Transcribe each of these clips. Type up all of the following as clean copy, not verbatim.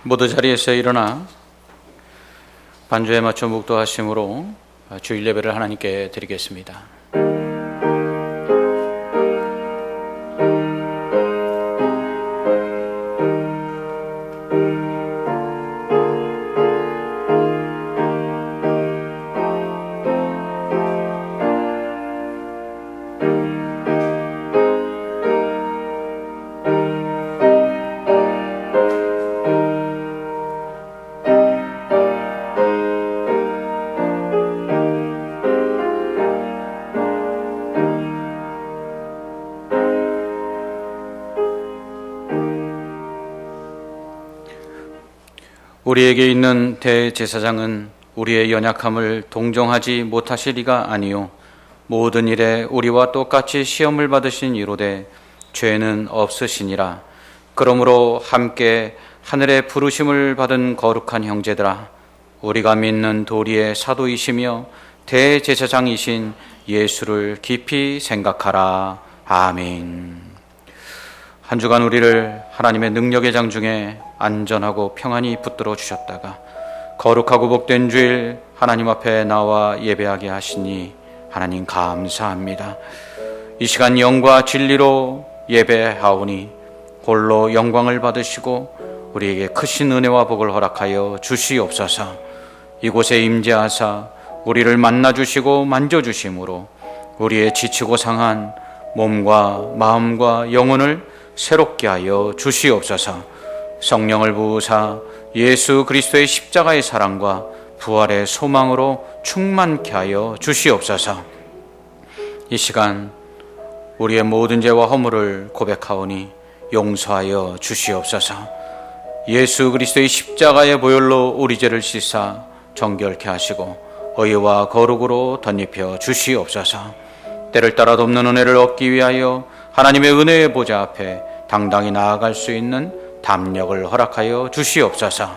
모두 자리에서 일어나 반주에 맞춰 묵도하심으로 주일 예배를 하나님께 드리겠습니다. 우리에게 있는 대제사장은 우리의 연약함을 동정하지 못하시리가 아니요 모든 일에 우리와 똑같이 시험을 받으신 이로되 죄는 없으시니라. 그러므로 함께 하늘의 부르심을 받은 거룩한 형제들아, 우리가 믿는 도리의 사도이시며 대제사장이신 예수를 깊이 생각하라. 아멘. 한 주간 우리를 하나님의 능력의 장중에 안전하고 평안히 붙들어 주셨다가 거룩하고 복된 주일 하나님 앞에 나와 예배하게 하시니 하나님 감사합니다. 이 시간 영과 진리로 예배하오니 홀로 영광을 받으시고 우리에게 크신 은혜와 복을 허락하여 주시옵소서. 이곳에 임재하사 우리를 만나주시고 만져주심으로 우리의 지치고 상한 몸과 마음과 영혼을 새롭게 하여 주시옵소서. 성령을 부으사 예수 그리스도의 십자가의 사랑과 부활의 소망으로 충만케 하여 주시옵소서. 이 시간 우리의 모든 죄와 허물을 고백하오니 용서하여 주시옵소서. 예수 그리스도의 십자가의 보혈로 우리 죄를 씻사 정결케 하시고 의와 거룩으로 덧입혀 주시옵소서. 때를 따라 돕는 은혜를 얻기 위하여 하나님의 은혜의 보좌 앞에 당당히 나아갈 수 있는 담력을 허락하여 주시옵소서.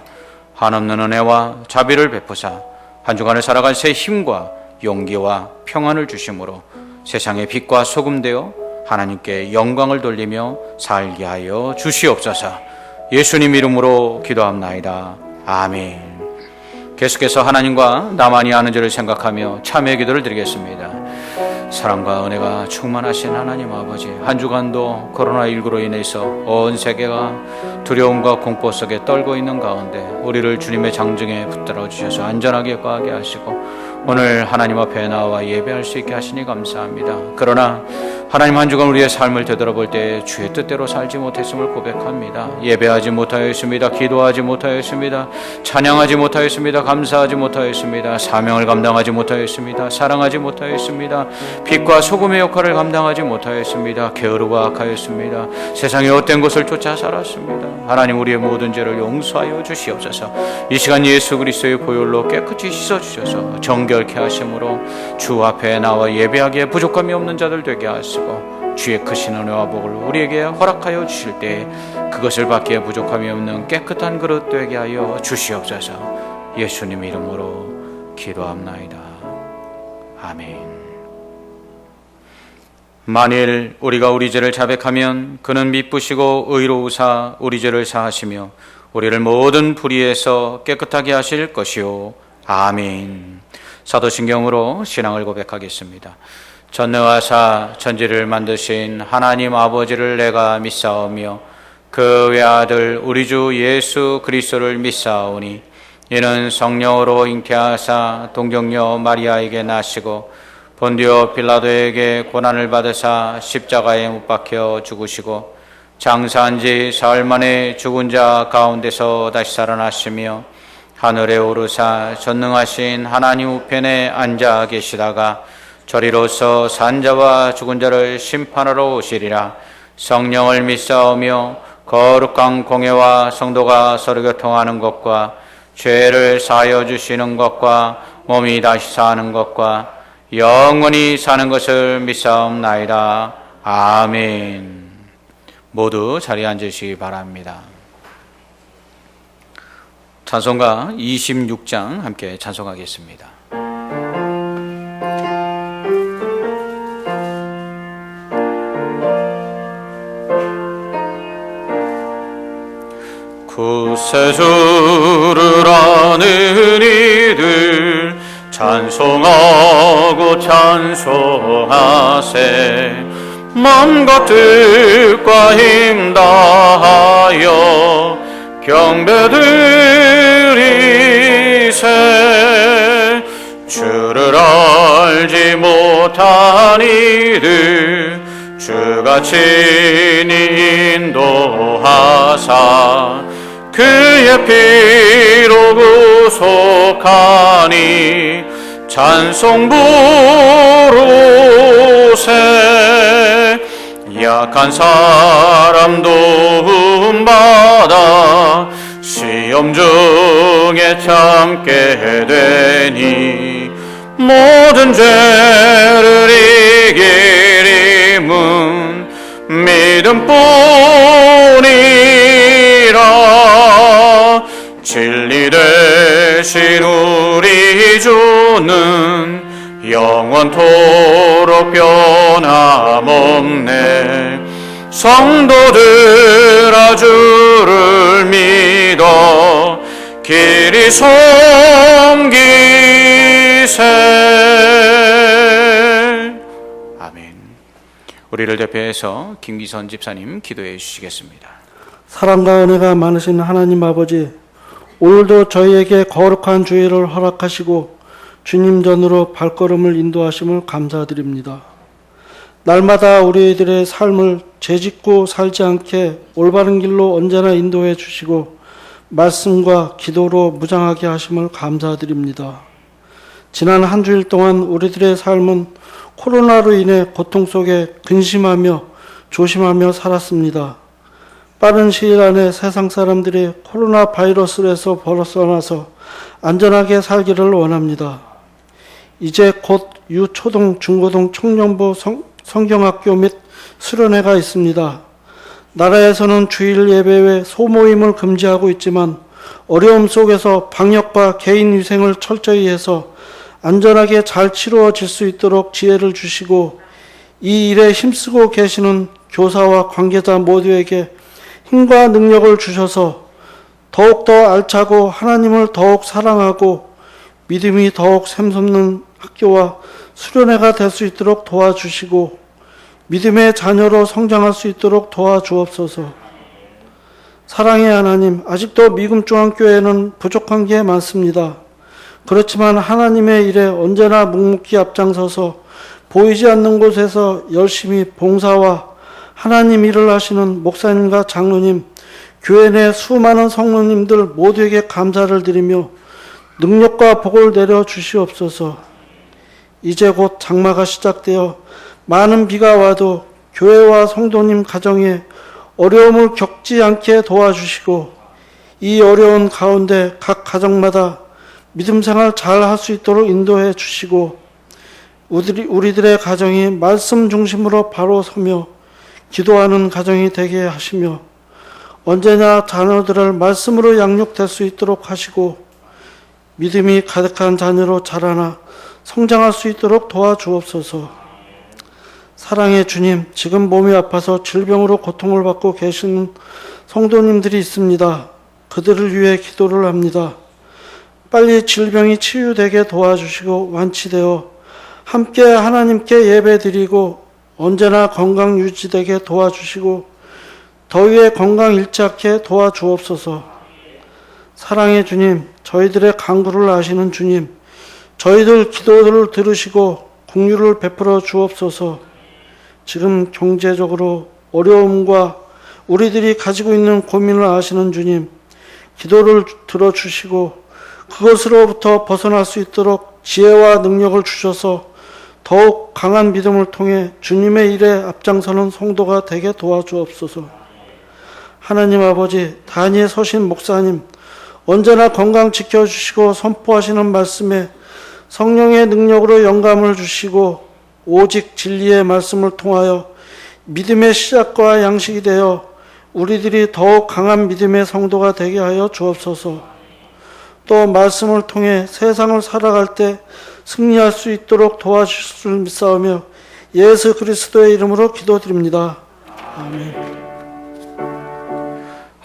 한없는 은혜와 자비를 베푸사 한 주간을 살아갈 새 힘과 용기와 평안을 주심으로 세상의 빛과 소금 되어 하나님께 영광을 돌리며 살게 하여 주시옵소서. 예수님 이름으로 기도합나이다. 아멘. 계속해서 하나님과 나만이 아는 죄를 생각하며 참회의 기도를 드리겠습니다. 사랑과 은혜가 충만하신 하나님 아버지, 한 주간도 코로나19로 인해서 온 세계가 두려움과 공포 속에 떨고 있는 가운데 우리를 주님의 장중에 붙들어 주셔서 안전하게 거하게 하시고 오늘 하나님 앞에 나와 예배할 수 있게 하시니 감사합니다. 그러나 하나님, 한 주간 우리의 삶을 되돌아볼 때 주의 뜻대로 살지 못했음을 고백합니다. 예배하지 못하였습니다. 기도하지 못하였습니다. 찬양하지 못하였습니다. 감사하지 못하였습니다. 사명을 감당하지 못하였습니다. 사랑하지 못하였습니다. 빛과 소금의 역할을 감당하지 못하였습니다. 게으르고 악하였습니다. 세상의 헛된 것을 쫓아 살았습니다. 하나님, 우리의 모든 죄를 용서하여 주시옵소서. 이 시간 예수 그리스도의 보혈로 깨끗이 씻어주셔서 정결케 하심으로 주 앞에 나와 예배하기에 부족함이 없는 자들 되게 하시고 주의 크신 은혜와 복을 우리에게 허락하여 주실 때 그것을 받기에 부족함이 없는 깨끗한 그릇 되게 하여 주시옵소서. 예수님 이름으로 기도합나이다. 아멘. 만일 우리가 우리 죄를 자백하면 그는 미쁘시고 의로우사 우리 죄를 사하시며 우리를 모든 불의에서 깨끗하게 하실 것이요. 아멘. 사도신경으로 신앙을 고백하겠습니다. 전능하사 천지를 만드신 하나님 아버지를 내가 믿사오며 그 외아들 우리 주 예수 그리스도를 믿사오니 이는 성령으로 잉태하사 동정녀 마리아에게 나시고 본디오 빌라도에게 고난을 받으사 십자가에 못 박혀 죽으시고 장사한 지 사흘 만에 죽은 자 가운데서 다시 살아나시며 하늘에 오르사 전능하신 하나님 우편에 앉아 계시다가 저리로서 산 자와 죽은 자를 심판하러 오시리라. 성령을 믿사오며 거룩한 공회와 성도가 서로 교통하는 것과 죄를 사하여 주시는 것과 몸이 다시 사는 것과 영원히 사는 것을 믿사옵나이다. 아멘. 모두 자리에 앉으시기 바랍니다. 찬송가 26장 함께 찬송하겠습니다. 구세주를 아는 이들 찬송하고 찬송하세. 마음과 뜻과 힘 다하여 경배드리세. 주를 알지 못한 이들 주가 친히 인도하사 그의 피로 구속하니 찬송 부르세. 약한 사람 도움받아 시험 중에 참게 되니 모든 죄를 이길 힘은 믿음뿐이라. 진리 되신 우리 주는 영원토록 변함없네. 성도들아 주를 믿어 길이 섬기세. 아멘. 우리를 대표해서 김기선 집사님 기도해 주시겠습니다. 사랑과 은혜가 많으신 하나님 아버지, 오늘도 저희에게 거룩한 주일을 허락하시고 주님 전으로 발걸음을 인도하심을 감사드립니다. 날마다 우리들의 삶을 죄짓고 살지 않게 올바른 길로 언제나 인도해 주시고 말씀과 기도로 무장하게 하심을 감사드립니다. 지난 한 주일 동안 우리들의 삶은 코로나로 인해 고통 속에 근심하며 조심하며 살았습니다. 빠른 시일 안에 세상 사람들이 코로나 바이러스에서 벗어나서 안전하게 살기를 원합니다. 이제 곧 유초등, 중고등 청년부 성경학교 및 수련회가 있습니다. 나라에서는 주일 예배 외 소모임을 금지하고 있지만 어려움 속에서 방역과 개인 위생을 철저히 해서 안전하게 잘 치루어질 수 있도록 지혜를 주시고 이 일에 힘쓰고 계시는 교사와 관계자 모두에게 힘과 능력을 주셔서 더욱더 알차고 하나님을 더욱 사랑하고 믿음이 더욱 샘솟는 학교와 수련회가 될 수 있도록 도와주시고 믿음의 자녀로 성장할 수 있도록 도와주옵소서. 사랑의 하나님, 아직도 미금중앙교회는 부족한 게 많습니다. 그렇지만 하나님의 일에 언제나 묵묵히 앞장서서 보이지 않는 곳에서 열심히 봉사와 하나님 일을 하시는 목사님과 장로님, 교회 내 수많은 성도님들 모두에게 감사를 드리며 능력과 복을 내려 주시옵소서. 이제 곧 장마가 시작되어 많은 비가 와도 교회와 성도님 가정에 어려움을 겪지 않게 도와주시고 이 어려운 가운데 각 가정마다 믿음 생활 잘 할 수 있도록 인도해 주시고 우리들의 가정이 말씀 중심으로 바로 서며 기도하는 가정이 되게 하시며 언제나 자녀들을 말씀으로 양육될 수 있도록 하시고 믿음이 가득한 자녀로 자라나 성장할 수 있도록 도와주옵소서. 사랑의 주님, 지금 몸이 아파서 질병으로 고통을 받고 계시는 성도님들이 있습니다. 그들을 위해 기도를 합니다. 빨리 질병이 치유되게 도와주시고 완치되어 함께 하나님께 예배드리고 언제나 건강 유지되게 도와주시고 더위에 건강 잃지 않게 도와주옵소서. 사랑의 주님, 저희들의 간구를 아시는 주님, 저희들 기도를 들으시고 긍휼을 베풀어 주옵소서. 지금 경제적으로 어려움과 우리들이 가지고 있는 고민을 아시는 주님, 기도를 들어주시고 그것으로부터 벗어날 수 있도록 지혜와 능력을 주셔서 더욱 강한 믿음을 통해 주님의 일에 앞장서는 성도가 되게 도와주옵소서. 하나님 아버지, 단위에 서신 목사님, 언제나 건강 지켜주시고 선포하시는 말씀에 성령의 능력으로 영감을 주시고 오직 진리의 말씀을 통하여 믿음의 시작과 양식이 되어 우리들이 더욱 강한 믿음의 성도가 되게 하여 주옵소서. 또 말씀을 통해 세상을 살아갈 때 승리할 수 있도록 도와주실 줄 믿사오며 예수 그리스도의 이름으로 기도드립니다. 아멘.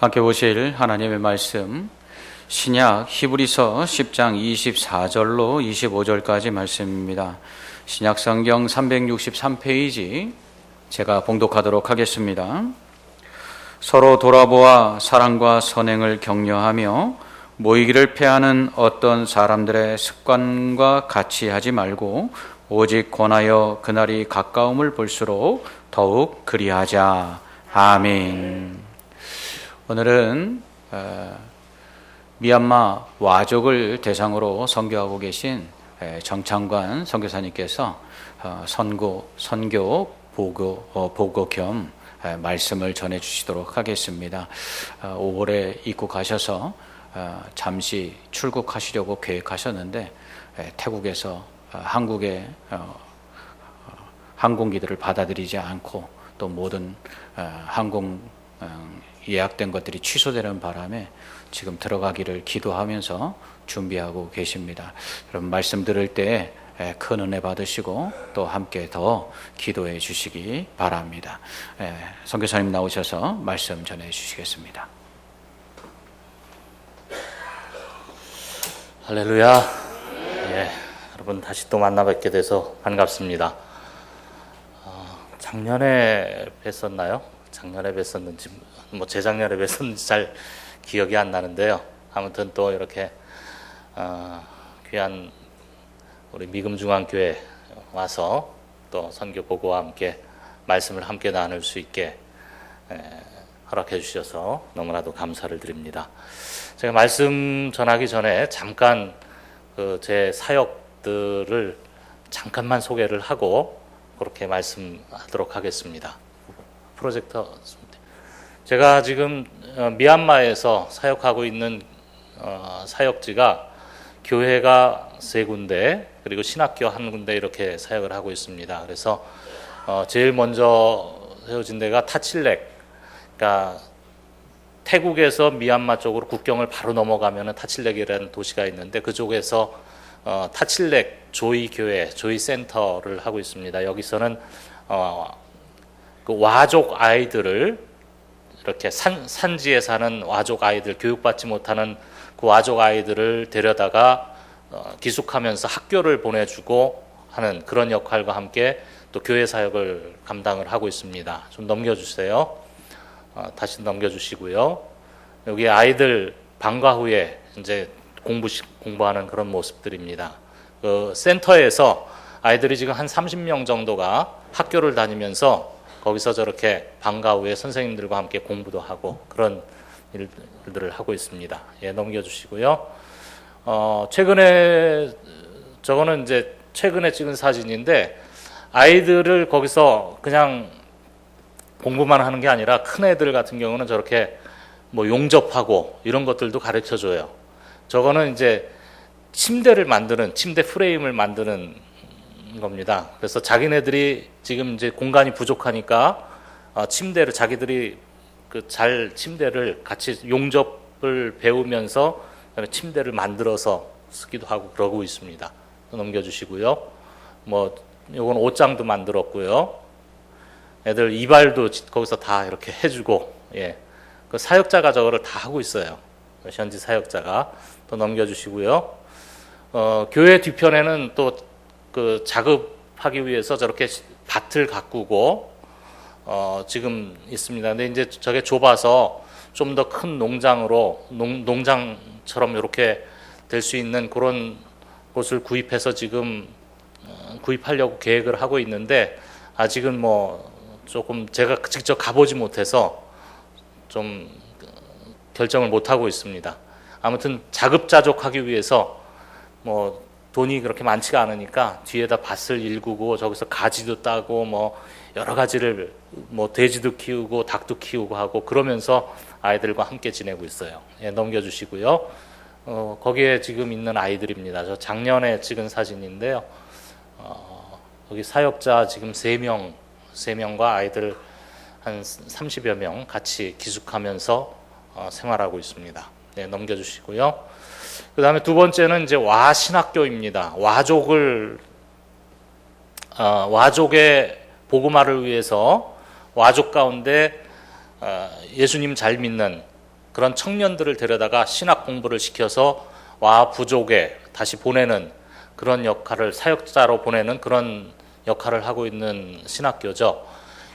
함께 보실 하나님의 말씀 신약 히브리서 10장 24절로 25절까지 말씀입니다. 신약 성경 363페이지 제가 봉독하도록 하겠습니다. 서로 돌아보아 사랑과 선행을 격려하며 모이기를 패하는 어떤 사람들의 습관과 같이 하지 말고 오직 권하여 그날이 가까움을 볼수록 더욱 그리하자. 아멘. 오늘은 미얀마 와족을 대상으로 선교하고 계신 정창관 선교사님께서 선교 보고 겸 말씀을 전해 주시도록 하겠습니다. 5월에 입국하셔서 잠시 출국하시려고 계획하셨는데 태국에서 한국의 항공기들을 받아들이지 않고 또 모든 항공 예약된 것들이 취소되는 바람에 지금 들어가기를 기도하면서 준비하고 계십니다. 여러분 말씀 들을 때 큰 은혜 받으시고 또 함께 더 기도해 주시기 바랍니다. 선교사님 나오셔서 말씀 전해 주시겠습니다. 할렐루야. 여러분 다시 또 만나 뵙게 돼서 반갑습니다. 작년에 뵀었나요? 작년에 뵀었는지 재작년에 뵀었는지 잘 기억이 안 나는데요. 아무튼 또 이렇게 귀한 우리 미금중앙교회 와서 또 선교 보고와 함께 말씀을 함께 나눌 수 있게 허락해 주셔서 너무나도 감사를 드립니다. 제가 말씀 전하기 전에 잠깐 제 사역들을 잠깐만 소개를 하고 그렇게 말씀하도록 하겠습니다. 프로젝터 제가 지금 미얀마에서 사역하고 있는 사역지가 교회가 3군데 그리고 신학교 1군데 이렇게 사역을 하고 있습니다. 그래서 제일 먼저 세워진 데가 타칠렉, 그러니까 태국에서 미얀마 쪽으로 국경을 바로 넘어가면 타칠렉이라는 도시가 있는데 그쪽에서 타칠렉 조이 교회, 조이 센터를 하고 있습니다. 여기서는 그 와족 아이들을 이렇게 산지에 사는 와족 아이들, 교육받지 못하는 그 와족 아이들을 데려다가 기숙하면서 학교를 보내주고 하는 그런 역할과 함께 또 교회 사역을 감당을 하고 있습니다. 좀 넘겨주세요. 다시 넘겨주시고요. 여기 아이들 방과 후에 이제 공부하는 그런 모습들입니다. 그 센터에서 아이들이 지금 한 30명 정도가 학교를 다니면서 거기서 저렇게 방과 후에 선생님들과 함께 공부도 하고 그런 일들을 하고 있습니다. 넘겨주시고요. 최근에 저거는 이제 최근에 찍은 사진인데 아이들을 거기서 그냥 공부만 하는 게 아니라 큰 애들 같은 경우는 저렇게 용접하고 이런 것들도 가르쳐 줘요. 저거는 이제 침대 프레임을 만드는 겁니다. 그래서 자기네들이 지금 이제 공간이 부족하니까 자기들이 침대를 같이 용접을 배우면서 침대를 만들어서 쓰기도 하고 그러고 있습니다. 넘겨주시고요. 요건 옷장도 만들었고요. 애들 이발도 거기서 다 이렇게 해주고, 그 사역자가 저거를 다 하고 있어요. 현지 사역자가. 또 넘겨주시고요. 교회 뒤편에는 또 그 작업하기 위해서 저렇게 밭을 가꾸고, 지금 있습니다. 근데 이제 저게 좁아서 좀 더 큰 농장처럼 이렇게 될 수 있는 그런 곳을 구입해서 지금 구입하려고 계획을 하고 있는데 아직은 조금 제가 직접 가보지 못해서 좀 결정을 못 하고 있습니다. 아무튼 자급자족하기 위해서 돈이 그렇게 많지가 않으니까 뒤에다 밭을 일구고 저기서 가지도 따고 여러 가지를 돼지도 키우고 닭도 키우고 하고 그러면서 아이들과 함께 지내고 있어요. 넘겨주시고요. 거기에 지금 있는 아이들입니다. 저 작년에 찍은 사진인데요. 여기 사역자 지금 3명과 아이들 한 30여 명 같이 기숙하면서 생활하고 있습니다. 넘겨주시고요. 그 다음에 두 번째는 이제 와신학교입니다. 와족의 복음화를 위해서 와족 가운데 예수님 잘 믿는 그런 청년들을 데려다가 신학 공부를 시켜서 와 부족에 다시 보내는 그런 역할을, 사역자로 보내는 그런 역할을 하고 있는 신학교죠.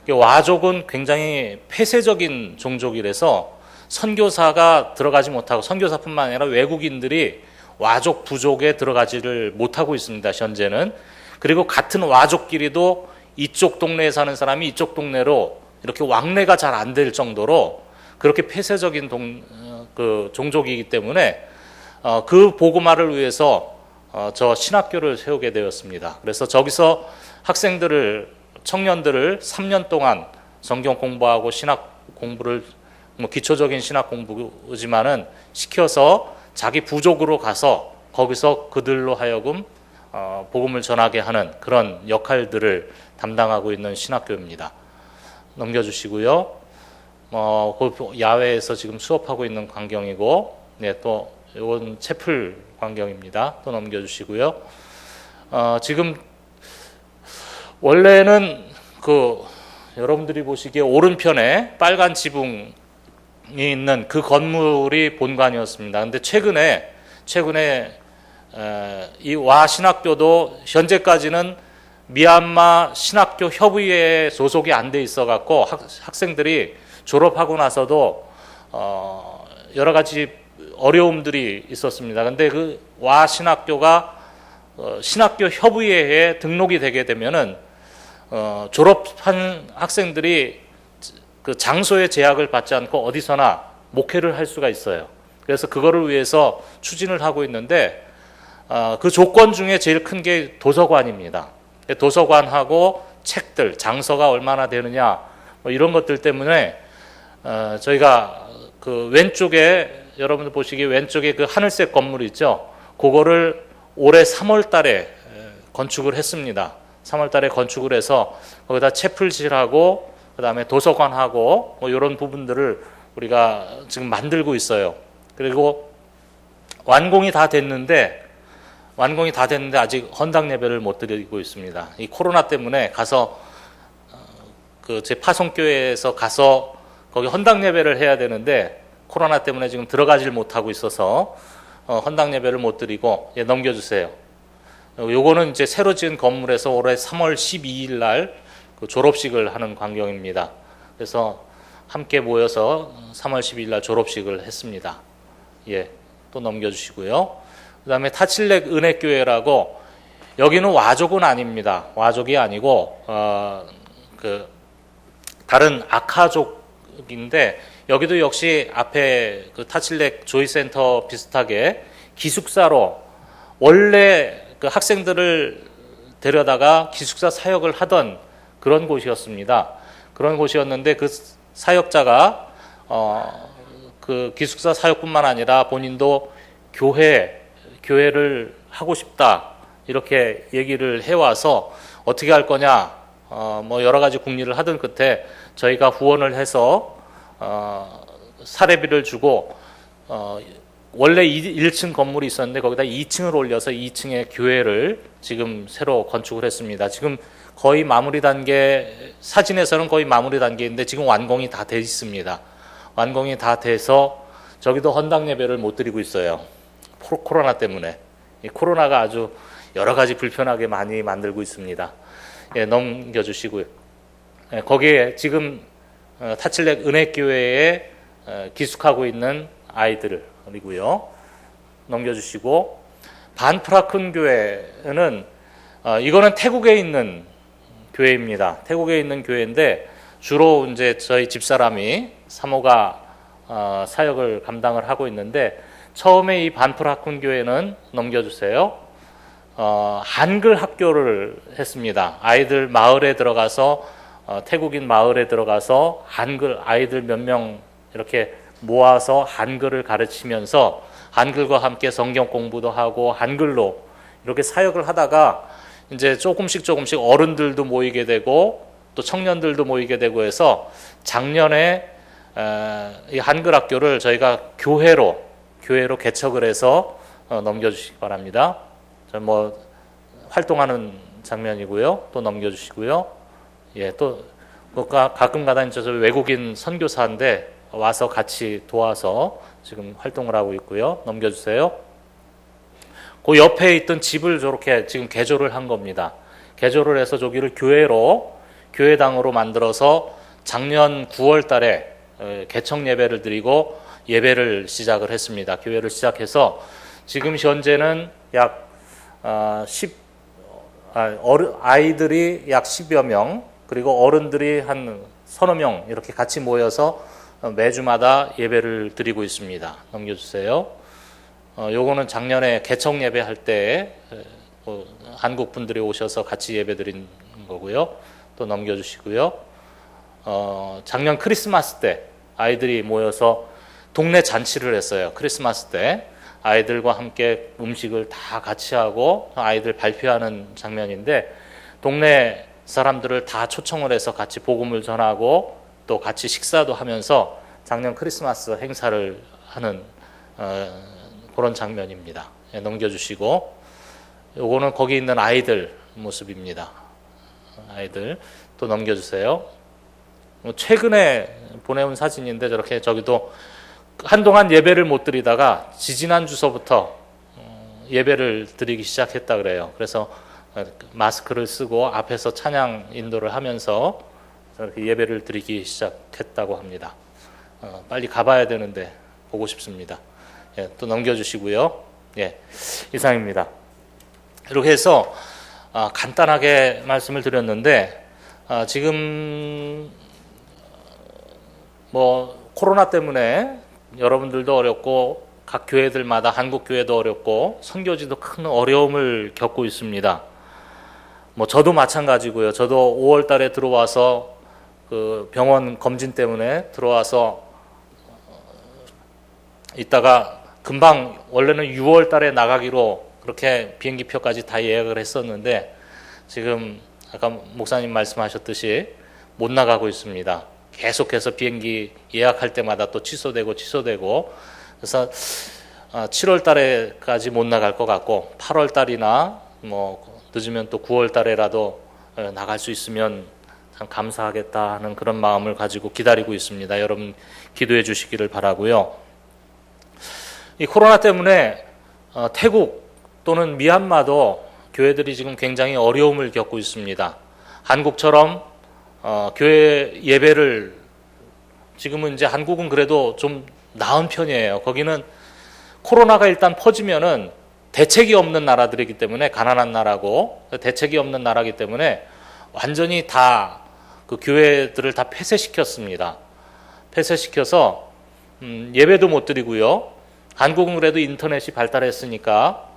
와족은 굉장히 폐쇄적인 종족이라서 선교사가 들어가지 못하고, 선교사뿐만 아니라 외국인들이 와족 부족에 들어가지를 못하고 있습니다, 현재는. 그리고 같은 와족끼리도 이쪽 동네에 사는 사람이 이쪽 동네로 이렇게 왕래가 잘 안 될 정도로 그렇게 폐쇄적인 종족이기 때문에 그 복음화를 위해서 저 신학교를 세우게 되었습니다. 그래서 저기서 청년들을 3년 동안 성경 공부하고 신학 공부를, 기초적인 신학 공부지만은 시켜서 자기 부족으로 가서 거기서 그들로 하여금 복음을 전하게 하는 그런 역할들을 담당하고 있는 신학교입니다. 넘겨주시고요. 그 야외에서 지금 수업하고 있는 광경이고, 네, 또 이건 채플 광경입니다. 또 넘겨주시고요. 지금 원래는 여러분들이 보시기에 오른편에 빨간 지붕이 있는 그 건물이 본관이었습니다. 근데 최근에 이 와 신학교도 현재까지는 미얀마 신학교 협의회에 소속이 안 돼 있어 갖고 학생들이 졸업하고 나서도 여러 가지 어려움들이 있었습니다. 근데 그 와 신학교가 신학교 협의회에 등록이 되게 되면은 졸업한 학생들이 그 장소의 제약을 받지 않고 어디서나 목회를 할 수가 있어요. 그래서 그거를 위해서 추진을 하고 있는데 그 조건 중에 제일 큰 게 도서관입니다. 도서관하고 책들, 장소가 얼마나 되느냐, 이런 것들 때문에 저희가 그 왼쪽에, 여러분들 보시기에 왼쪽에 그 하늘색 건물 있죠? 그거를 올해 3월 달에 건축을 했습니다. 3월 달에 건축을 해서 거기다 채플실하고 그다음에 도서관하고 이런 부분들을 우리가 지금 만들고 있어요. 그리고 완공이 다 됐는데 아직 헌당 예배를 못 드리고 있습니다. 이 코로나 때문에 가서 제 파송교회에서 가서 거기 헌당 예배를 해야 되는데 코로나 때문에 지금 들어가질 못하고 있어서 헌당 예배를 못 드리고, 넘겨주세요. 요거는 이제 새로 지은 건물에서 올해 3월 12일 날 그 졸업식을 하는 광경입니다. 그래서 함께 모여서 3월 12일 날 졸업식을 했습니다. 또 넘겨주시고요. 그 다음에 타칠렉 은혜교회라고, 여기는 와족은 아닙니다. 와족이 아니고 다른 아카족인데, 여기도 역시 앞에 그 타칠렉 조이센터 비슷하게 기숙사로, 원래 그 학생들을 데려다가 기숙사 사역을 하던 그런 곳이었습니다. 그런 곳이었는데 그 사역자가 그 기숙사 사역뿐만 아니라 본인도 교회를 하고 싶다, 이렇게 얘기를 해와서 어떻게 할 거냐, 여러 가지 궁리를 하던 끝에 저희가 후원을 해서 사례비를 주고, 원래 1층 건물이 있었는데 거기다 2층을 올려서 2층에 교회를 지금 새로 건축을 했습니다. 지금 거의 마무리 단계, 사진에서는 거의 마무리 단계인데 지금 완공이 다 돼 있습니다. 완공이 다 돼서 저기도 헌당 예배를 못 드리고 있어요. 코로나 때문에. 이 코로나가 아주 여러 가지 불편하게 많이 만들고 있습니다. 넘겨주시고요. 거기에 지금 타칠렉 은혜교회에 기숙하고 있는 아이들이고요. 넘겨주시고, 반프라큰 교회는 이거는 태국에 있는 교회입니다. 태국에 있는 교회인데 주로 이제 저희 집사람이 사모가 사역을 감당을 하고 있는데, 처음에 이 반프라큰 교회는 넘겨주세요. 한글 학교를 했습니다. 아이들 마을에 들어가서 태국인 마을에 들어가서 한글 아이들 몇 명 이렇게 모아서 한글을 가르치면서 한글과 함께 성경 공부도 하고 한글로 이렇게 사역을 하다가 이제 조금씩 어른들도 모이게 되고 또 청년들도 모이게 되고 해서 작년에 이 한글 학교를 저희가 교회로 개척을 해서 넘겨주시기 바랍니다. 활동하는 장면이고요. 또 넘겨주시고요. 또 가끔가다 이제 외국인 선교사인데 와서 같이 도와서 지금 활동을 하고 있고요. 넘겨주세요. 그 옆에 있던 집을 저렇게 지금 개조를 한 겁니다. 개조를 해서 저기를 교회당으로 만들어서 작년 9월 달에 개청 예배를 드리고 예배를 시작을 했습니다. 교회를 시작해서 지금 현재는 약 아이들이 약 10여 명, 그리고 어른들이 한 서너 명 이렇게 같이 모여서 매주마다 예배를 드리고 있습니다. 넘겨주세요. 요거는 작년에 개청 예배 할 때 한국 분들이 오셔서 같이 예배 드린 거고요. 또 넘겨주시고요. 작년 크리스마스 때 아이들이 모여서 동네 잔치를 했어요. 크리스마스 때 아이들과 함께 음식을 다 같이 하고 아이들 발표하는 장면인데, 동네 사람들을 다 초청을 해서 같이 복음을 전하고 또 같이 식사도 하면서 작년 크리스마스 행사를 하는 그런 장면입니다. 넘겨주시고, 요거는 거기 있는 아이들 모습입니다. 아이들 또 넘겨주세요. 최근에 보내온 사진인데 저렇게 저기도 한동안 예배를 못 드리다가 지지난주서부터 예배를 드리기 시작했다 그래요. 그래서 마스크를 쓰고 앞에서 찬양 인도를 하면서 저렇게 예배를 드리기 시작했다고 합니다. 빨리 가봐야 되는데 보고 싶습니다. 예, 또 넘겨주시고요. 예, 이상입니다. 이렇게 해서 간단하게 말씀을 드렸는데, 지금 뭐 코로나 때문에 여러분들도 어렵고 각 교회들마다 한국 교회도 어렵고 선교지도 큰 어려움을 겪고 있습니다. 뭐 저도 마찬가지고요. 저도 5월 달에 들어와서 그 병원 검진 때문에 들어와서 있다가 금방 원래는 6월 달에 나가기로 그렇게 비행기표까지 다 예약을 했었는데 지금 아까 목사님 말씀하셨듯이 못 나가고 있습니다. 계속해서 비행기 예약할 때마다 또 취소되고 그래서 7월 달에까지 못 나갈 것 같고 8월 달이나 뭐 늦으면 또 9월 달에라도 나갈 수 있으면 참 감사하겠다 하는 그런 마음을 가지고 기다리고 있습니다. 여러분 기도해 주시기를 바라고요. 이 코로나 때문에 태국 또는 미얀마도 교회들이 지금 굉장히 어려움을 겪고 있습니다. 한국처럼 교회 예배를 지금은 이제 한국은 그래도 좀 나은 편이에요. 거기는 코로나가 일단 퍼지면은 대책이 없는 나라들이기 때문에, 가난한 나라고 대책이 없는 나라이기 때문에 완전히 다 그 교회들을 다 폐쇄시켰습니다. 폐쇄시켜서 예배도 못 드리고요. 한국은 그래도 인터넷이 발달했으니까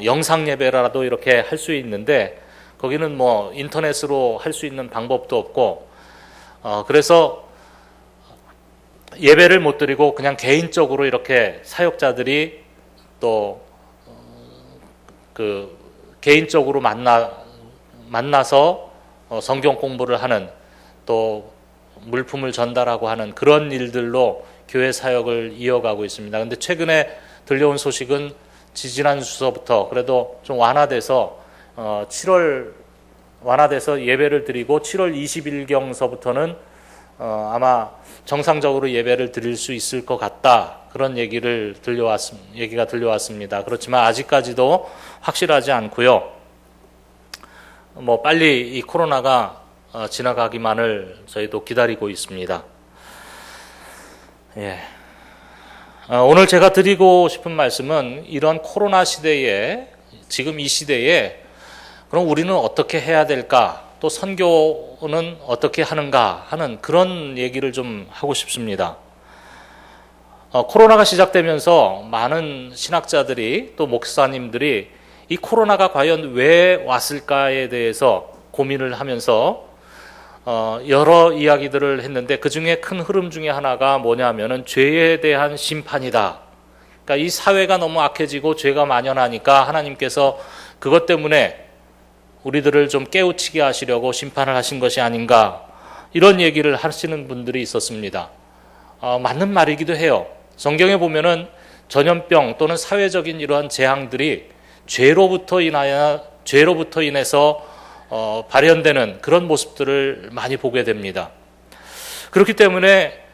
영상 예배라도 이렇게 할 수 있는데 거기는 뭐 인터넷으로 할 수 있는 방법도 없고, 그래서 예배를 못 드리고 그냥 개인적으로 이렇게 사역자들이 또 그 개인적으로 만나서 성경 공부를 하는, 또 물품을 전달하고 하는 그런 일들로 교회 사역을 이어가고 있습니다. 그런데 최근에 들려온 소식은 지지난주서부터 그래도 좀 완화돼서 완화돼서 예배를 드리고 7월 20일경서부터는 아마 정상적으로 예배를 드릴 수 있을 것 같다, 그런 얘기가 들려왔습니다. 그렇지만 아직까지도 확실하지 않고요. 뭐 빨리 이 코로나가 지나가기만을 저희도 기다리고 있습니다. 예. 오늘 제가 드리고 싶은 말씀은 이런 코로나 시대에, 지금 이 시대에 그럼 우리는 어떻게 해야 될까, 또 선교는 어떻게 하는가 하는 그런 얘기를 좀 하고 싶습니다. 코로나가 시작되면서 많은 신학자들이 또 목사님들이 이 코로나가 과연 왜 왔을까에 대해서 고민을 하면서 여러 이야기들을 했는데, 그 중에 큰 흐름 중에 하나가 뭐냐면은 죄에 대한 심판이다. 그러니까 이 사회가 너무 악해지고 죄가 만연하니까 하나님께서 그것 때문에 우리들을 좀 깨우치게 하시려고 심판을 하신 것이 아닌가, 이런 얘기를 하시는 분들이 있었습니다. 맞는 말이기도 해요. 성경에 보면은 전염병 또는 사회적인 이러한 재앙들이 죄로부터 인해서 발현되는 그런 모습들을 많이 보게 됩니다. 그렇기 때문에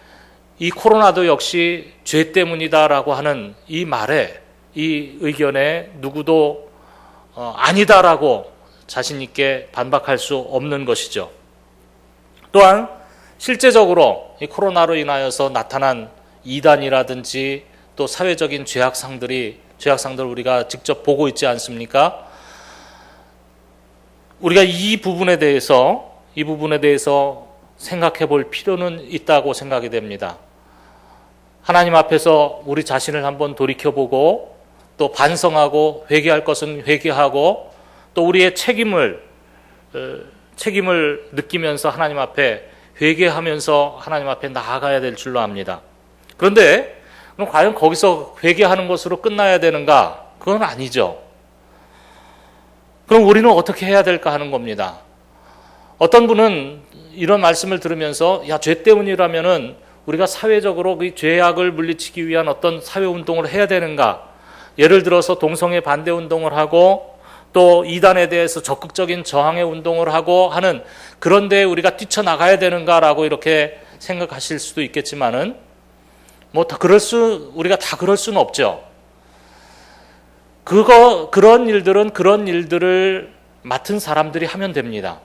이 코로나도 역시 죄 때문이다라고 하는 이 말에, 이 의견에 누구도 아니다라고 자신 있게 반박할 수 없는 것이죠. 또한 실제적으로 이 코로나로 인하여서 나타난 이단이라든지 또 사회적인 죄악상들을 우리가 직접 보고 있지 않습니까? 우리가 이 부분에 대해서 생각해 볼 필요는 있다고 생각이 됩니다. 하나님 앞에서 우리 자신을 한번 돌이켜보고 또 반성하고 회개할 것은 회개하고 또 우리의 책임을 느끼면서 하나님 앞에 회개하면서 하나님 앞에 나아가야 될 줄로 압니다. 그런데 그럼 과연 거기서 회개하는 것으로 끝나야 되는가? 그건 아니죠. 그럼 우리는 어떻게 해야 될까 하는 겁니다. 어떤 분은 이런 말씀을 들으면서 죄 때문이라면은 우리가 사회적으로 그 죄악을 물리치기 위한 어떤 사회운동을 해야 되는가? 예를 들어서 동성애 반대 운동을 하고 또 이단에 대해서 적극적인 저항의 운동을 하고 하는 그런 데에 우리가 뛰쳐나가야 되는가라고 이렇게 생각하실 수도 있겠지만은 우리가 다 그럴 수는 없죠. 그런 일들을 맡은 사람들이 하면 됩니다.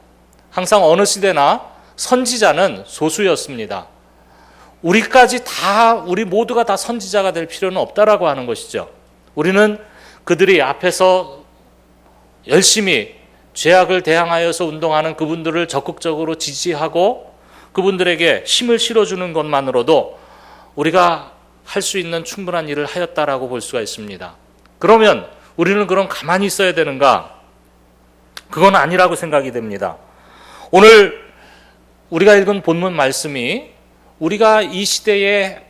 항상 어느 시대나 선지자는 소수였습니다. 우리 모두가 다 선지자가 될 필요는 없다라고 하는 것이죠. 우리는 그들이 앞에서 열심히 죄악을 대항하여서 운동하는 그분들을 적극적으로 지지하고 그분들에게 힘을 실어주는 것만으로도 우리가 할 수 있는 충분한 일을 하였다라고 볼 수가 있습니다. 그러면 우리는 그럼 가만히 있어야 되는가? 그건 아니라고 생각이 됩니다. 오늘 우리가 읽은 본문 말씀이 우리가 이 시대에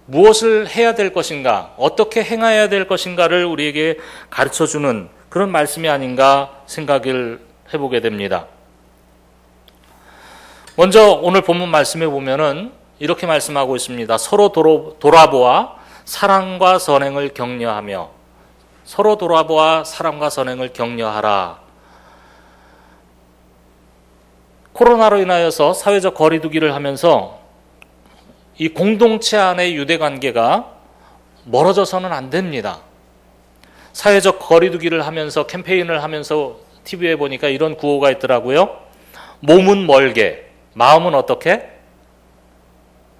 무엇을 해야 될 것인가, 어떻게 행해야 될 것인가를 우리에게 가르쳐주는 그런 말씀이 아닌가 생각을 해보게 됩니다. 먼저 오늘 본문 말씀에 보면은 이렇게 말씀하고 있습니다. 서로 돌아보아 사랑과 선행을 격려하며, 서로 돌아보아 사랑과 선행을 격려하라. 코로나로 인하여서 사회적 거리두기를 하면서 이 공동체 안의 유대관계가 멀어져서는 안 됩니다. 사회적 거리두기를 하면서 캠페인을 하면서 TV에 보니까 이런 구호가 있더라고요. 몸은 멀게, 마음은 어떻게?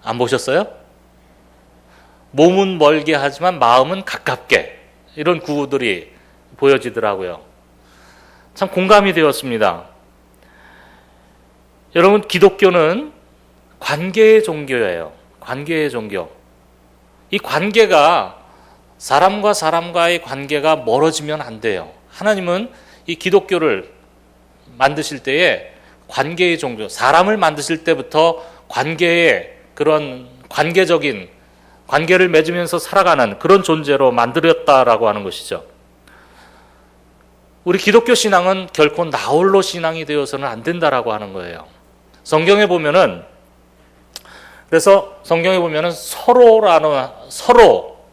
안 보셨어요? 몸은 멀게 하지만 마음은 가깝게. 이런 구호들이 보여지더라고요. 참 공감이 되었습니다. 여러분, 기독교는 관계의 종교예요. 관계의 종교. 이 관계가 사람과 사람과의 관계가 멀어지면 안 돼요. 하나님은 이 기독교를 만드실 때에 관계의 종교, 사람을 만드실 때부터 관계의 그런 관계적인 관계를 맺으면서 살아가는 그런 존재로 만들었다라고 하는 것이죠. 우리 기독교 신앙은 결코 나홀로 신앙이 되어서는 안 된다라고 하는 거예요. 성경에 보면은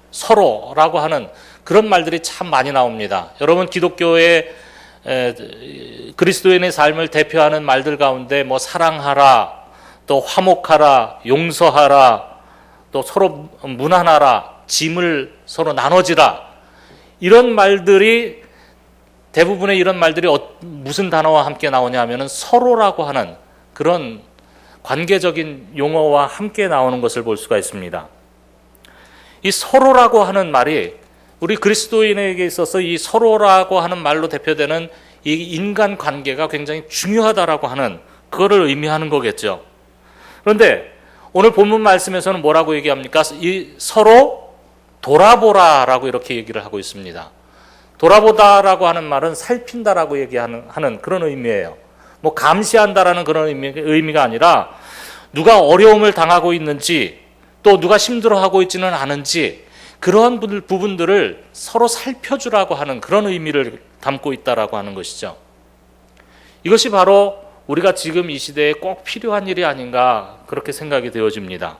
서로라고 하는 그런 말들이 참 많이 나옵니다. 여러분, 기독교의 그리스도인의 삶을 대표하는 말들 가운데 사랑하라, 또 화목하라, 용서하라, 또 서로 문안하라, 짐을 서로 나눠지라, 이런 말들이 대부분의 이런 말들이 무슨 단어와 함께 나오냐 하면은 서로라고 하는 그런 관계적인 용어와 함께 나오는 것을 볼 수가 있습니다. 이 서로라고 하는 말이 우리 그리스도인에게 있어서 이 서로라고 하는 말로 대표되는 이 인간 관계가 굉장히 중요하다라고 하는 그거를 의미하는 거겠죠. 그런데 오늘 본문 말씀에서는 뭐라고 얘기합니까? 이 서로 돌아보라라고 이렇게 얘기를 하고 있습니다. 돌아보다라고 하는 말은 살핀다라고 얘기하는 그런 의미예요. 감시한다라는 그런 의미가 아니라 누가 어려움을 당하고 있는지 또 누가 힘들어하고 있지는 않은지 그러한 부분들을 서로 살펴주라고 하는 그런 의미를 담고 있다라고 하는 것이죠. 이것이 바로 우리가 지금 이 시대에 꼭 필요한 일이 아닌가 그렇게 생각이 되어집니다.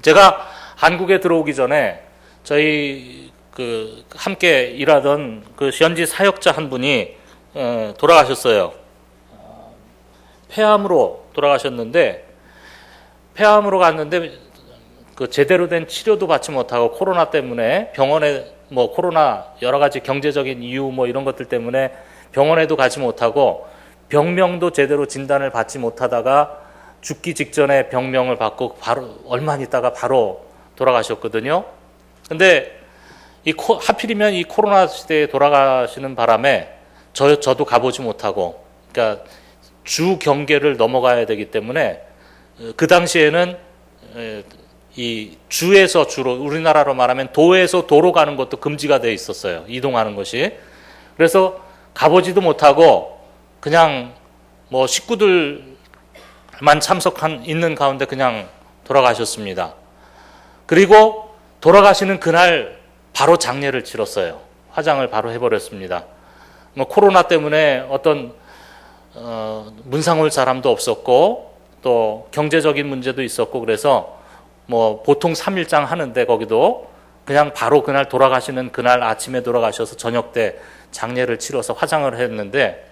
제가 한국에 들어오기 전에 저희 함께 일하던 현지 사역자 한 분이 돌아가셨어요. 폐암으로 돌아가셨는데 폐암으로 갔는데 그 제대로 된 치료도 받지 못하고 코로나 때문에 병원에 뭐 코로나 여러 가지 경제적인 이유 뭐 이런 것들 때문에 병원에도 가지 못하고 병명도 제대로 진단을 받지 못하다가 죽기 직전에 병명을 받고 바로 얼마 안 있다가 바로 돌아가셨거든요. 근데 하필이면 이 코로나 시대에 돌아가시는 바람에 저도 가보지 못하고, 그러니까 주 경계를 넘어가야 되기 때문에 그 당시에는 이 주에서 주로, 우리나라로 말하면 도에서 도로 가는 것도 금지가 돼 있었어요. 이동하는 것이. 그래서 가보지도 못하고 그냥 뭐 식구들만 있는 가운데 그냥 돌아가셨습니다. 그리고 돌아가시는 그날 바로 장례를 치렀어요. 화장을 바로 해버렸습니다. 뭐 코로나 때문에 어떤 문상 올 사람도 없었고 또 경제적인 문제도 있었고, 그래서 뭐 보통 3일장 하는데 거기도 그냥 바로 그날 돌아가시는 그날 아침에 돌아가셔서 저녁 때 장례를 치러서 화장을 했는데,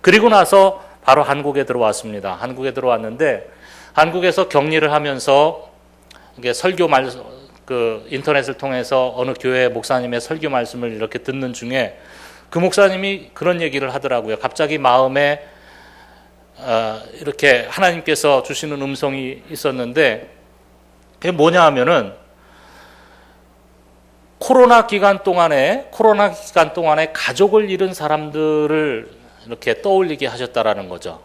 그리고 나서 바로 한국에 들어왔습니다. 한국에 들어왔는데 한국에서 격리를 하면서 이게 설교 그 인터넷을 통해서 어느 교회 목사님의 설교 말씀을 이렇게 듣는 중에 그 목사님이 그런 얘기를 하더라고요. 갑자기 마음에 이렇게 하나님께서 주시는 음성이 있었는데, 그게 뭐냐 하면은 코로나 기간 동안에 가족을 잃은 사람들을 이렇게 떠올리게 하셨다라는 거죠.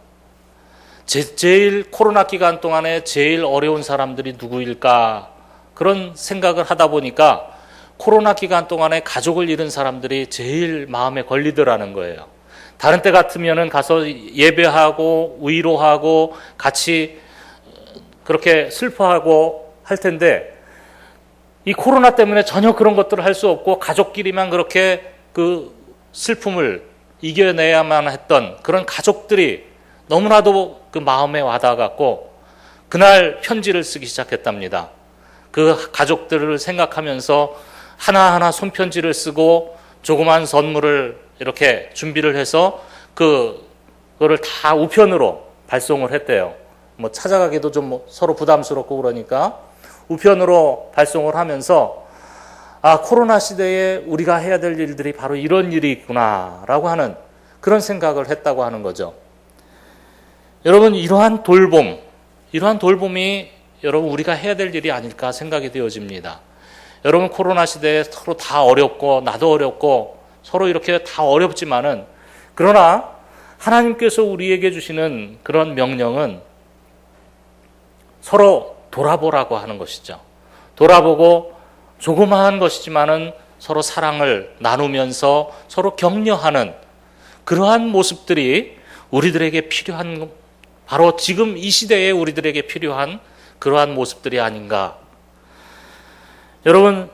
제일 코로나 기간 동안에 제일 어려운 사람들이 누구일까, 그런 생각을 하다 보니까 코로나 기간 동안에 가족을 잃은 사람들이 제일 마음에 걸리더라는 거예요. 다른 때 같으면은 가서 예배하고 위로하고 같이 그렇게 슬퍼하고 할 텐데, 이 코로나 때문에 전혀 그런 것들을 할 수 없고 가족끼리만 그렇게 그 슬픔을 이겨내야만 했던 그런 가족들이 너무나도 그 마음에 와닿아갖고 그날 편지를 쓰기 시작했답니다. 그 가족들을 생각하면서 하나하나 손편지를 쓰고 조그만 선물을 이렇게 준비를 해서 그거를 다 우편으로 발송을 했대요. 뭐 찾아가기도 좀 서로 부담스럽고 그러니까 우편으로 발송을 하면서, 아, 코로나 시대에 우리가 해야 될 일들이 바로 이런 일이 있구나라고 하는 그런 생각을 했다고 하는 거죠. 여러분, 이러한 돌봄이 여러분 우리가 해야 될 일이 아닐까 생각이 되어집니다. 여러분, 코로나 시대에 서로 다 어렵고 나도 어렵고 서로 이렇게 다 어렵지만은, 그러나 하나님께서 우리에게 주시는 그런 명령은 서로 돌아보라고 하는 것이죠. 돌아보고 조그마한 것이지만은 서로 사랑을 나누면서 서로 격려하는 그러한 모습들이 우리들에게 필요한, 바로 지금 이 시대에 우리들에게 필요한 그러한 모습들이 아닌가. 여러분,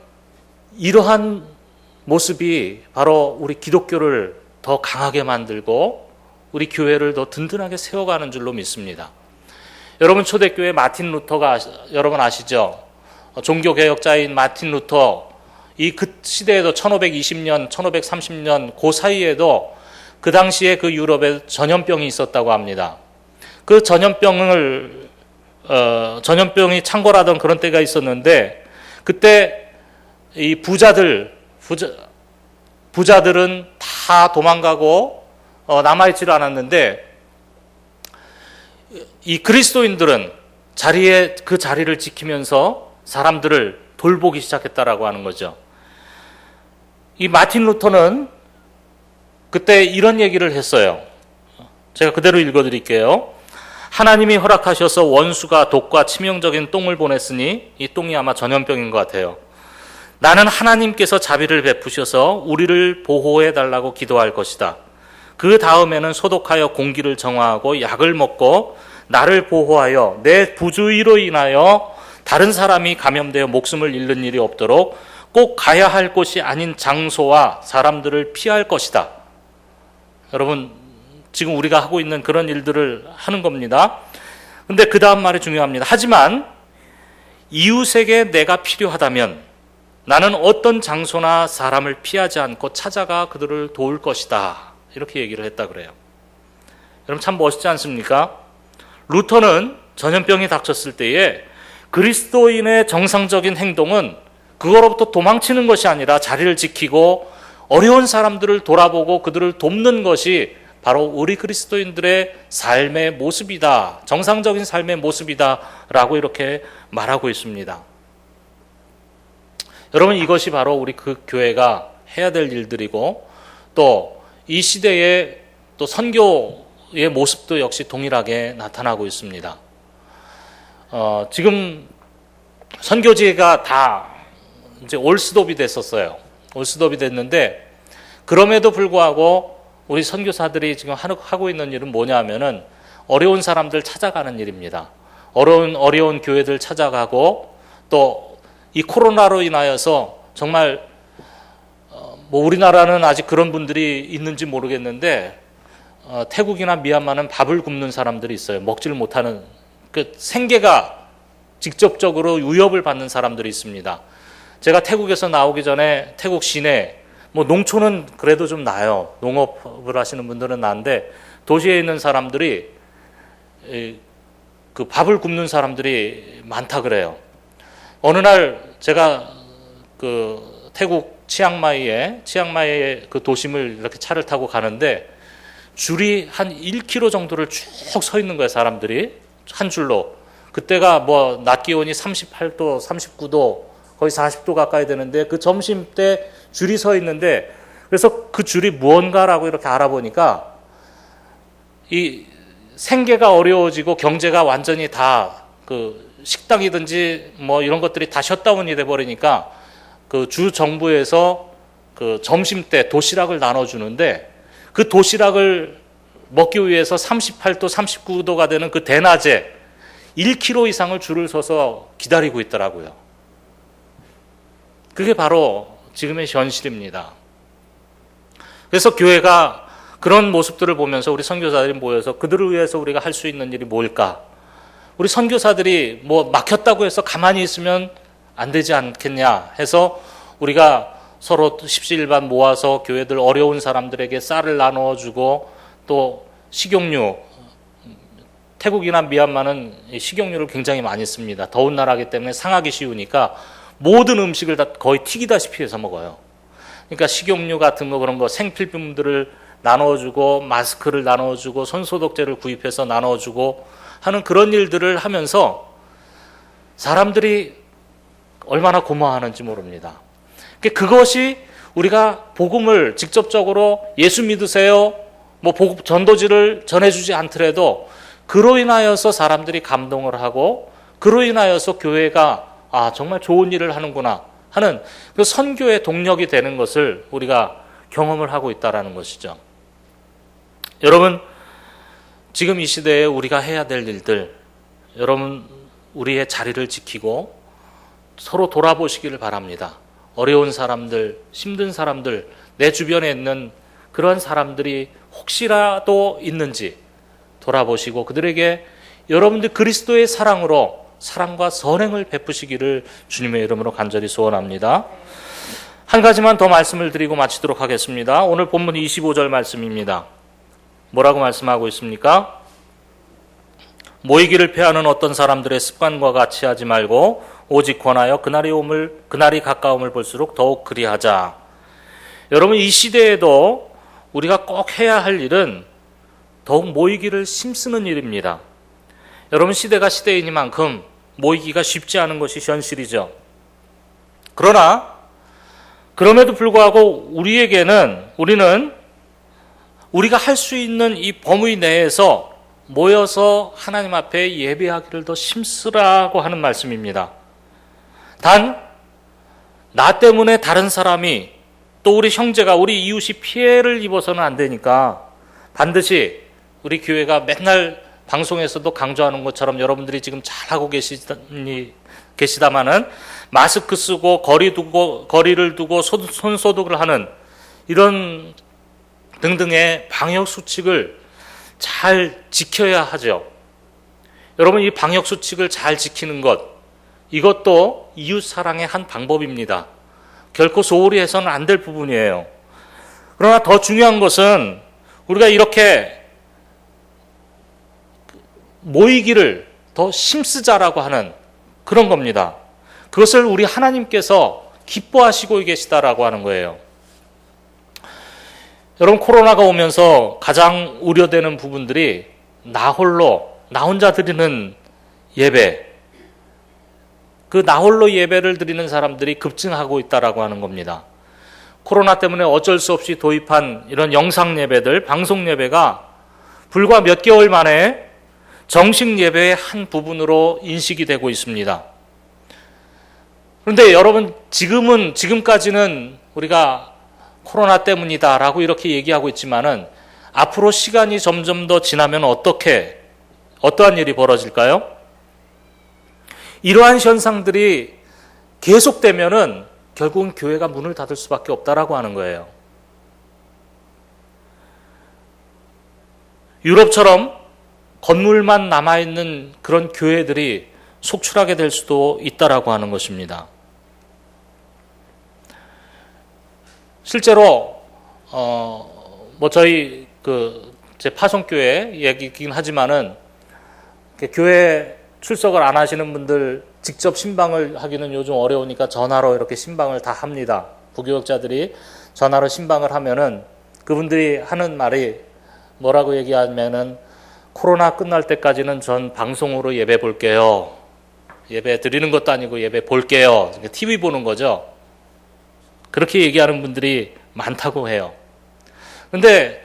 이러한 모습이 바로 우리 기독교를 더 강하게 만들고 우리 교회를 더 든든하게 세워가는 줄로 믿습니다. 여러분, 초대교회 마틴 루터가 여러분 아시죠? 종교개혁자인 마틴 루터, 그 시대에도 1520년, 1530년 그 사이에도 그 당시에 그 유럽에 전염병이 있었다고 합니다. 그 전염병이 창궐하던 그런 때가 있었는데, 그때 이 부자들은 다 도망가고 남아있지를 않았는데, 이 그리스도인들은 그 자리를 지키면서 사람들을 돌보기 시작했다라고 하는 거죠. 이 마틴 루터는 그때 이런 얘기를 했어요. 제가 그대로 읽어드릴게요. 하나님이 허락하셔서 원수가 독과 치명적인 똥을 보냈으니 이 똥이 아마 전염병인 것 같아요. 나는 하나님께서 자비를 베푸셔서 우리를 보호해 달라고 기도할 것이다. 그 다음에는 소독하여 공기를 정화하고 약을 먹고 나를 보호하여 내 부주의로 인하여 다른 사람이 감염되어 목숨을 잃는 일이 없도록 꼭 가야 할 곳이 아닌 장소와 사람들을 피할 것이다. 여러분, 지금 우리가 하고 있는 그런 일들을 하는 겁니다. 근데 그 다음 말이 중요합니다. 하지만 이웃에게 내가 필요하다면 나는 어떤 장소나 사람을 피하지 않고 찾아가 그들을 도울 것이다. 이렇게 얘기를 했다 그래요. 여러분, 참 멋있지 않습니까? 루터는 전염병이 닥쳤을 때에 그리스도인의 정상적인 행동은 그거로부터 도망치는 것이 아니라 자리를 지키고 어려운 사람들을 돌아보고 그들을 돕는 것이 바로 우리 그리스도인들의 삶의 모습이다. 정상적인 삶의 모습이다. 라고 이렇게 말하고 있습니다. 여러분, 이것이 바로 우리 그 교회가 해야 될 일들이고 또 이 시대의 또 선교의 모습도 역시 동일하게 나타나고 있습니다. 지금 선교지가 다 이제 올스톱이 됐었어요. 올스톱이 됐는데 그럼에도 불구하고 우리 선교사들이 지금 하고 있는 일은 뭐냐 하면은 어려운 사람들 찾아가는 일입니다. 어려운 교회들 찾아가고 또 이 코로나로 인하여서 정말 뭐 우리나라는 아직 그런 분들이 있는지 모르겠는데 태국이나 미얀마는 밥을 굶는 사람들이 있어요. 먹지를 못하는 그 생계가 직접적으로 위협을 받는 사람들이 있습니다. 제가 태국에서 나오기 전에 태국 시내 뭐 농촌은 그래도 좀 나아요. 농업을 하시는 분들은 나은데 도시에 있는 사람들이 그 밥을 굶는 사람들이 많다 그래요. 어느 날 제가 그 태국 치앙마이의 그 도심을 이렇게 차를 타고 가는데 줄이 한 1km 정도를 쭉 서 있는 거예요. 사람들이 한 줄로. 그때가 뭐 낮 기온이 38도, 39도, 거의 40도 가까이 되는데 그 점심 때 줄이 서 있는데 그래서 그 줄이 무언가라고 이렇게 알아보니까 이 생계가 어려워지고 경제가 완전히 다 그 식당이든지 뭐 이런 것들이 다 셧다운이 돼 버리니까 그 주 정부에서 그 점심 때 도시락을 나눠주는데 그 도시락을 먹기 위해서 38도, 39도가 되는 그 대낮에 1km 이상을 줄을 서서 기다리고 있더라고요. 그게 바로 지금의 현실입니다. 그래서 교회가 그런 모습들을 보면서 우리 선교사들이 모여서 그들을 위해서 우리가 할 수 있는 일이 뭘까? 우리 선교사들이 뭐 막혔다고 해서 가만히 있으면 안 되지 않겠냐 해서 우리가 서로 십시일반 모아서 교회들 어려운 사람들에게 쌀을 나누어주고 또 식용유, 태국이나 미얀마는 식용유를 굉장히 많이 씁니다. 더운 나라이기 때문에 상하기 쉬우니까 모든 음식을 다 거의 튀기다시피 해서 먹어요. 그러니까 식용유 같은 거 그런 거 생필품들을 나눠주고 마스크를 나눠주고 손소독제를 구입해서 나눠주고 하는 그런 일들을 하면서 사람들이 얼마나 고마워하는지 모릅니다. 그것이 우리가 복음을 직접적으로 예수 믿으세요, 뭐 복음 전도지를 전해주지 않더라도 그로 인하여서 사람들이 감동을 하고 그로 인하여서 교회가 아 정말 좋은 일을 하는구나 하는 그 선교의 동력이 되는 것을 우리가 경험을 하고 있다는 것이죠. 여러분, 지금 이 시대에 우리가 해야 될 일들, 여러분 우리의 자리를 지키고 서로 돌아보시기를 바랍니다. 어려운 사람들, 힘든 사람들, 내 주변에 있는 그런 사람들이 혹시라도 있는지 돌아보시고 그들에게 여러분들 그리스도의 사랑으로 사랑과 선행을 베푸시기를 주님의 이름으로 간절히 소원합니다. 한 가지만 더 말씀을 드리고 마치도록 하겠습니다. 오늘 본문 25절 말씀입니다. 뭐라고 말씀하고 있습니까? 모이기를 패하는 어떤 사람들의 습관과 같이 하지 말고 오직 권하여 그날이 가까움을 볼수록 더욱 그리하자. 여러분, 이 시대에도 우리가 꼭 해야 할 일은 더욱 모이기를 힘쓰는 일입니다. 여러분, 시대가 시대이니만큼 모이기가 쉽지 않은 것이 현실이죠. 그러나 그럼에도 불구하고 우리는 우리가 할 수 있는 이 범위 내에서 모여서 하나님 앞에 예배하기를 더 힘쓰라고 하는 말씀입니다. 단, 나 때문에 다른 사람이 또 우리 형제가 우리 이웃이 피해를 입어서는 안 되니까 반드시 우리 교회가 맨날 방송에서도 강조하는 것처럼 여러분들이 지금 잘하고 계시다마는 마스크 쓰고 거리를 두고 손 소독을 하는 이런 등등의 방역 수칙을 잘 지켜야 하죠. 여러분, 이 방역 수칙을 잘 지키는 것, 이것도 이웃 사랑의 한 방법입니다. 결코 소홀히 해서는 안 될 부분이에요. 그러나 더 중요한 것은 우리가 이렇게 모이기를 더 힘쓰자라고 하는 그런 겁니다. 그것을 우리 하나님께서 기뻐하시고 계시다라고 하는 거예요. 여러분, 코로나가 오면서 가장 우려되는 부분들이 나 혼자 드리는 예배, 그 나 홀로 예배를 드리는 사람들이 급증하고 있다라고 하는 겁니다. 코로나 때문에 어쩔 수 없이 도입한 이런 영상 예배들, 방송 예배가 불과 몇 개월 만에 정식 예배의 한 부분으로 인식이 되고 있습니다. 그런데 여러분, 지금까지는 우리가 코로나 때문이다라고 이렇게 얘기하고 있지만은 앞으로 시간이 점점 더 지나면 어떠한 일이 벌어질까요? 이러한 현상들이 계속되면은 결국은 교회가 문을 닫을 수밖에 없다라고 하는 거예요. 유럽처럼 건물만 남아있는 그런 교회들이 속출하게 될 수도 있다라고 하는 것입니다. 실제로 저희 제 파송교회 얘기긴 하지만은 교회 출석을 안 하시는 분들 직접 신방을 하기는 요즘 어려우니까 전화로 이렇게 신방을 다 합니다. 부교역자들이 전화로 신방을 하면은 그분들이 하는 말이 뭐라고 얘기하면은 코로나 끝날 때까지는 전 방송으로 예배 볼게요. 예배 드리는 것도 아니고 예배 볼게요. TV 보는 거죠. 그렇게 얘기하는 분들이 많다고 해요. 근데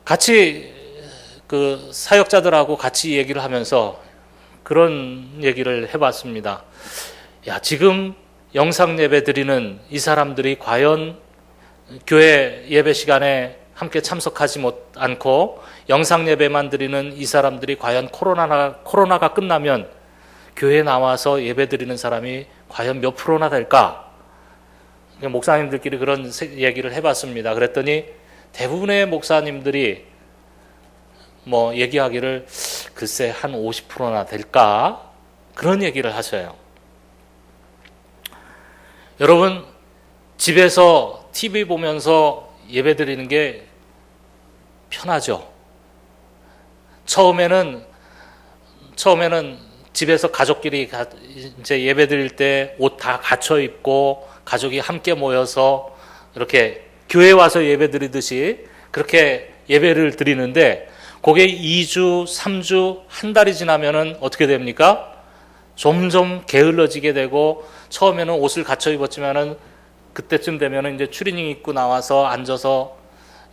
같이 그 사역자들하고 같이 얘기를 하면서 그런 얘기를 해봤습니다. 야, 지금 영상 예배 드리는 이 사람들이 과연 교회 예배 시간에 함께 참석하지 않고 영상 예배만 드리는 이 사람들이 과연 코로나가 끝나면 교회에 나와서 예배 드리는 사람이 과연 몇 프로나 될까? 목사님들끼리 그런 얘기를 해봤습니다. 그랬더니 대부분의 목사님들이 얘기하기를 글쎄 한 50%나 될까? 그런 얘기를 하셔요. 여러분, 집에서 TV 보면서 예배 드리는 게 편하죠. 처음에는 집에서 가족끼리 이제 예배 드릴 때 옷 다 갖춰 입고 가족이 함께 모여서 이렇게 교회 와서 예배 드리듯이 그렇게 예배를 드리는데 그게 2주, 3주, 한 달이 지나면은 어떻게 됩니까? 점점 게을러지게 되고 처음에는 옷을 갖춰 입었지만은 그때쯤 되면은 이제 추리닝 입고 나와서 앉아서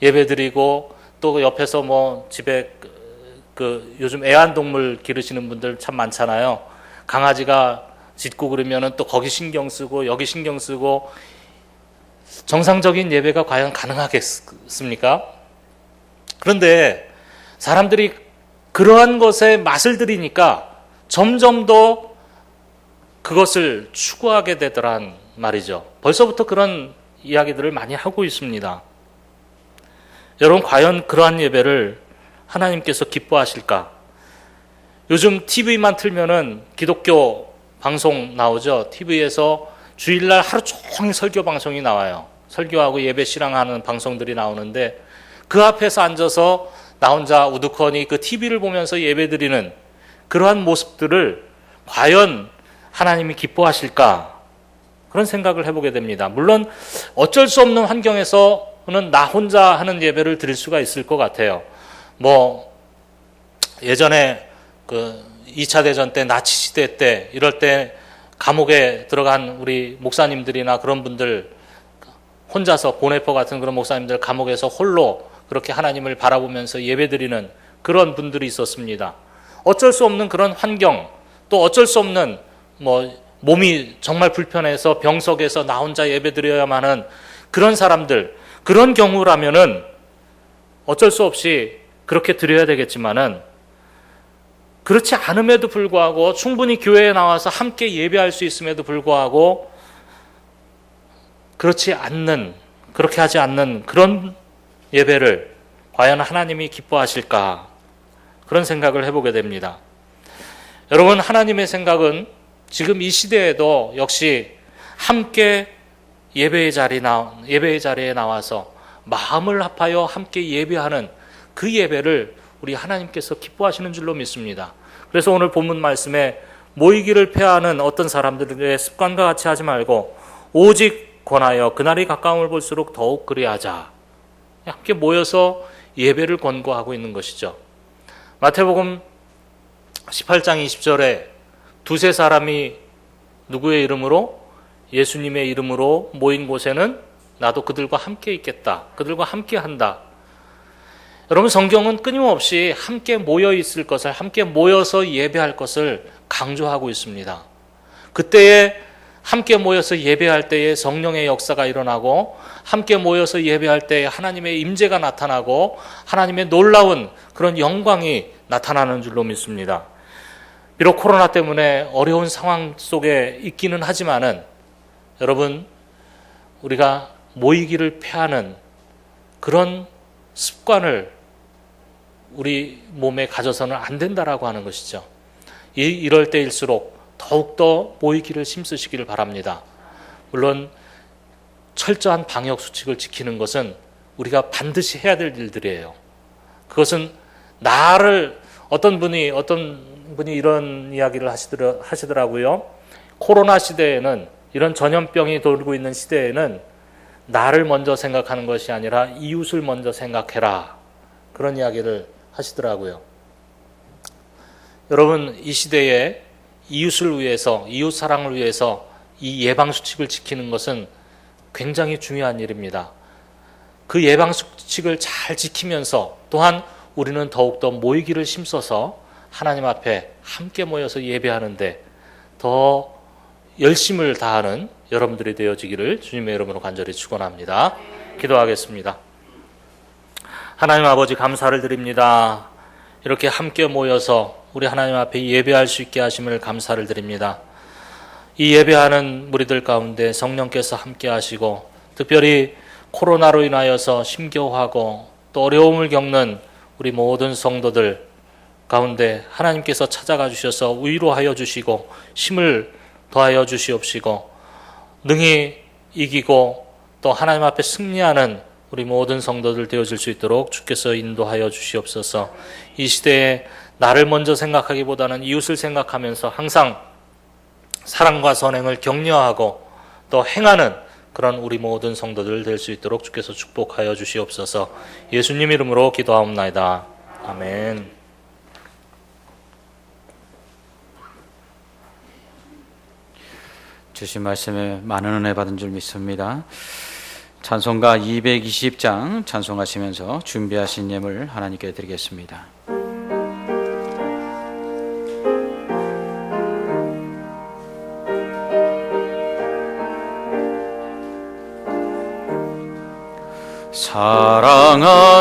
예배 드리고 또 옆에서 집에 요즘 애완동물 기르시는 분들 참 많잖아요. 강아지가 짖고 그러면은 또 거기 신경 쓰고 여기 신경 쓰고 정상적인 예배가 과연 가능하겠습니까? 그런데 사람들이 그러한 것에 맛을 들이니까 점점 더 그것을 추구하게 되더란 말이죠. 벌써부터 그런 이야기들을 많이 하고 있습니다. 여러분, 과연 그러한 예배를 하나님께서 기뻐하실까? 요즘 TV만 틀면은 기독교 방송 나오죠. TV에서 주일날 하루 종일 설교 방송이 나와요. 설교하고 예배 실황하는 방송들이 나오는데 그 앞에서 앉아서 나 혼자 우두커니 그 TV를 보면서 예배드리는 그러한 모습들을 과연 하나님이 기뻐하실까? 그런 생각을 해보게 됩니다. 물론 어쩔 수 없는 환경에서는 나 혼자 하는 예배를 드릴 수가 있을 것 같아요. 예전에 2차 대전 때 나치 시대 때 이럴 때 감옥에 들어간 우리 목사님들이나 그런 분들 혼자서 보네퍼 같은 그런 목사님들 감옥에서 홀로 그렇게 하나님을 바라보면서 예배드리는 그런 분들이 있었습니다. 어쩔 수 없는 그런 환경, 또 어쩔 수 없는 몸이 정말 불편해서 병석에서 나 혼자 예배드려야만 하는 그런 사람들, 그런 경우라면은 어쩔 수 없이 그렇게 드려야 되겠지만은 그렇지 않음에도 불구하고 충분히 교회에 나와서 함께 예배할 수 있음에도 불구하고 그렇게 하지 않는 그런 예배를 과연 하나님이 기뻐하실까? 그런 생각을 해보게 됩니다. 여러분, 하나님의 생각은 지금 이 시대에도 역시 함께 예배의 자리에 나와서 마음을 합하여 함께 예배하는 그 예배를 우리 하나님께서 기뻐하시는 줄로 믿습니다. 그래서 오늘 본문 말씀에 모이기를 폐하는 어떤 사람들의 습관과 같이 하지 말고 오직 권하여 그날이 가까움을 볼수록 더욱 그리하자. 함께 모여서 예배를 권고하고 있는 것이죠. 마태복음 18장 20절에 두세 사람이 누구의 이름으로? 예수님의 이름으로 모인 곳에는 나도 그들과 함께 있겠다. 그들과 함께 한다. 여러분, 성경은 끊임없이 함께 모여 있을 것을, 함께 모여서 예배할 것을 강조하고 있습니다. 그때에 함께 모여서 예배할 때에 성령의 역사가 일어나고, 함께 모여서 예배할 때에 하나님의 임재가 나타나고 하나님의 놀라운 그런 영광이 나타나는 줄로 믿습니다. 비록 코로나 때문에 어려운 상황 속에 있기는 하지만은 여러분, 우리가 모이기를 폐하는 그런 습관을 우리 몸에 가져서는 안 된다라고 하는 것이죠. 이럴 때일수록 더욱더 모이기를 힘쓰시기를 바랍니다. 물론 철저한 방역 수칙을 지키는 것은 우리가 반드시 해야 될 일들이에요. 그것은 어떤 분이 이런 이야기를 하시더라고요. 코로나 시대에는, 이런 전염병이 돌고 있는 시대에는 나를 먼저 생각하는 것이 아니라 이웃을 먼저 생각해라. 그런 이야기를 하시더라고요. 여러분, 이 시대에 이웃을 위해서, 이웃 사랑을 위해서 이 예방 수칙을 지키는 것은 굉장히 중요한 일입니다. 그 예방 수칙을 잘 지키면서 또한 우리는 더욱더 모이기를 힘써서 하나님 앞에 함께 모여서 예배하는데 더 열심을 다하는 여러분들이 되어지기를 주님의 이름으로 간절히 축원합니다. 기도하겠습니다. 하나님 아버지, 감사를 드립니다. 이렇게 함께 모여서 우리 하나님 앞에 예배할 수 있게 하심을 감사를 드립니다. 이 예배하는 무리들 가운데 성령께서 함께 하시고, 특별히 코로나로 인하여서 힘겨워하고 또 어려움을 겪는 우리 모든 성도들 가운데 하나님께서 찾아가 주셔서 위로하여 주시고 힘을 더하여 주시옵시고, 능히 이기고 또 하나님 앞에 승리하는 우리 모든 성도들 되어질 수 있도록 주께서 인도하여 주시옵소서. 이 시대에 나를 먼저 생각하기보다는 이웃을 생각하면서 항상 사랑과 선행을 격려하고 또 행하는 그런 우리 모든 성도들 될 수 있도록 주께서 축복하여 주시옵소서. 예수님 이름으로 기도하옵나이다. 아멘. 주신 말씀에 많은 은혜 받은 줄 믿습니다. 찬송가 220장 찬송하시면서 준비하신 예물 하나님께 드리겠습니다.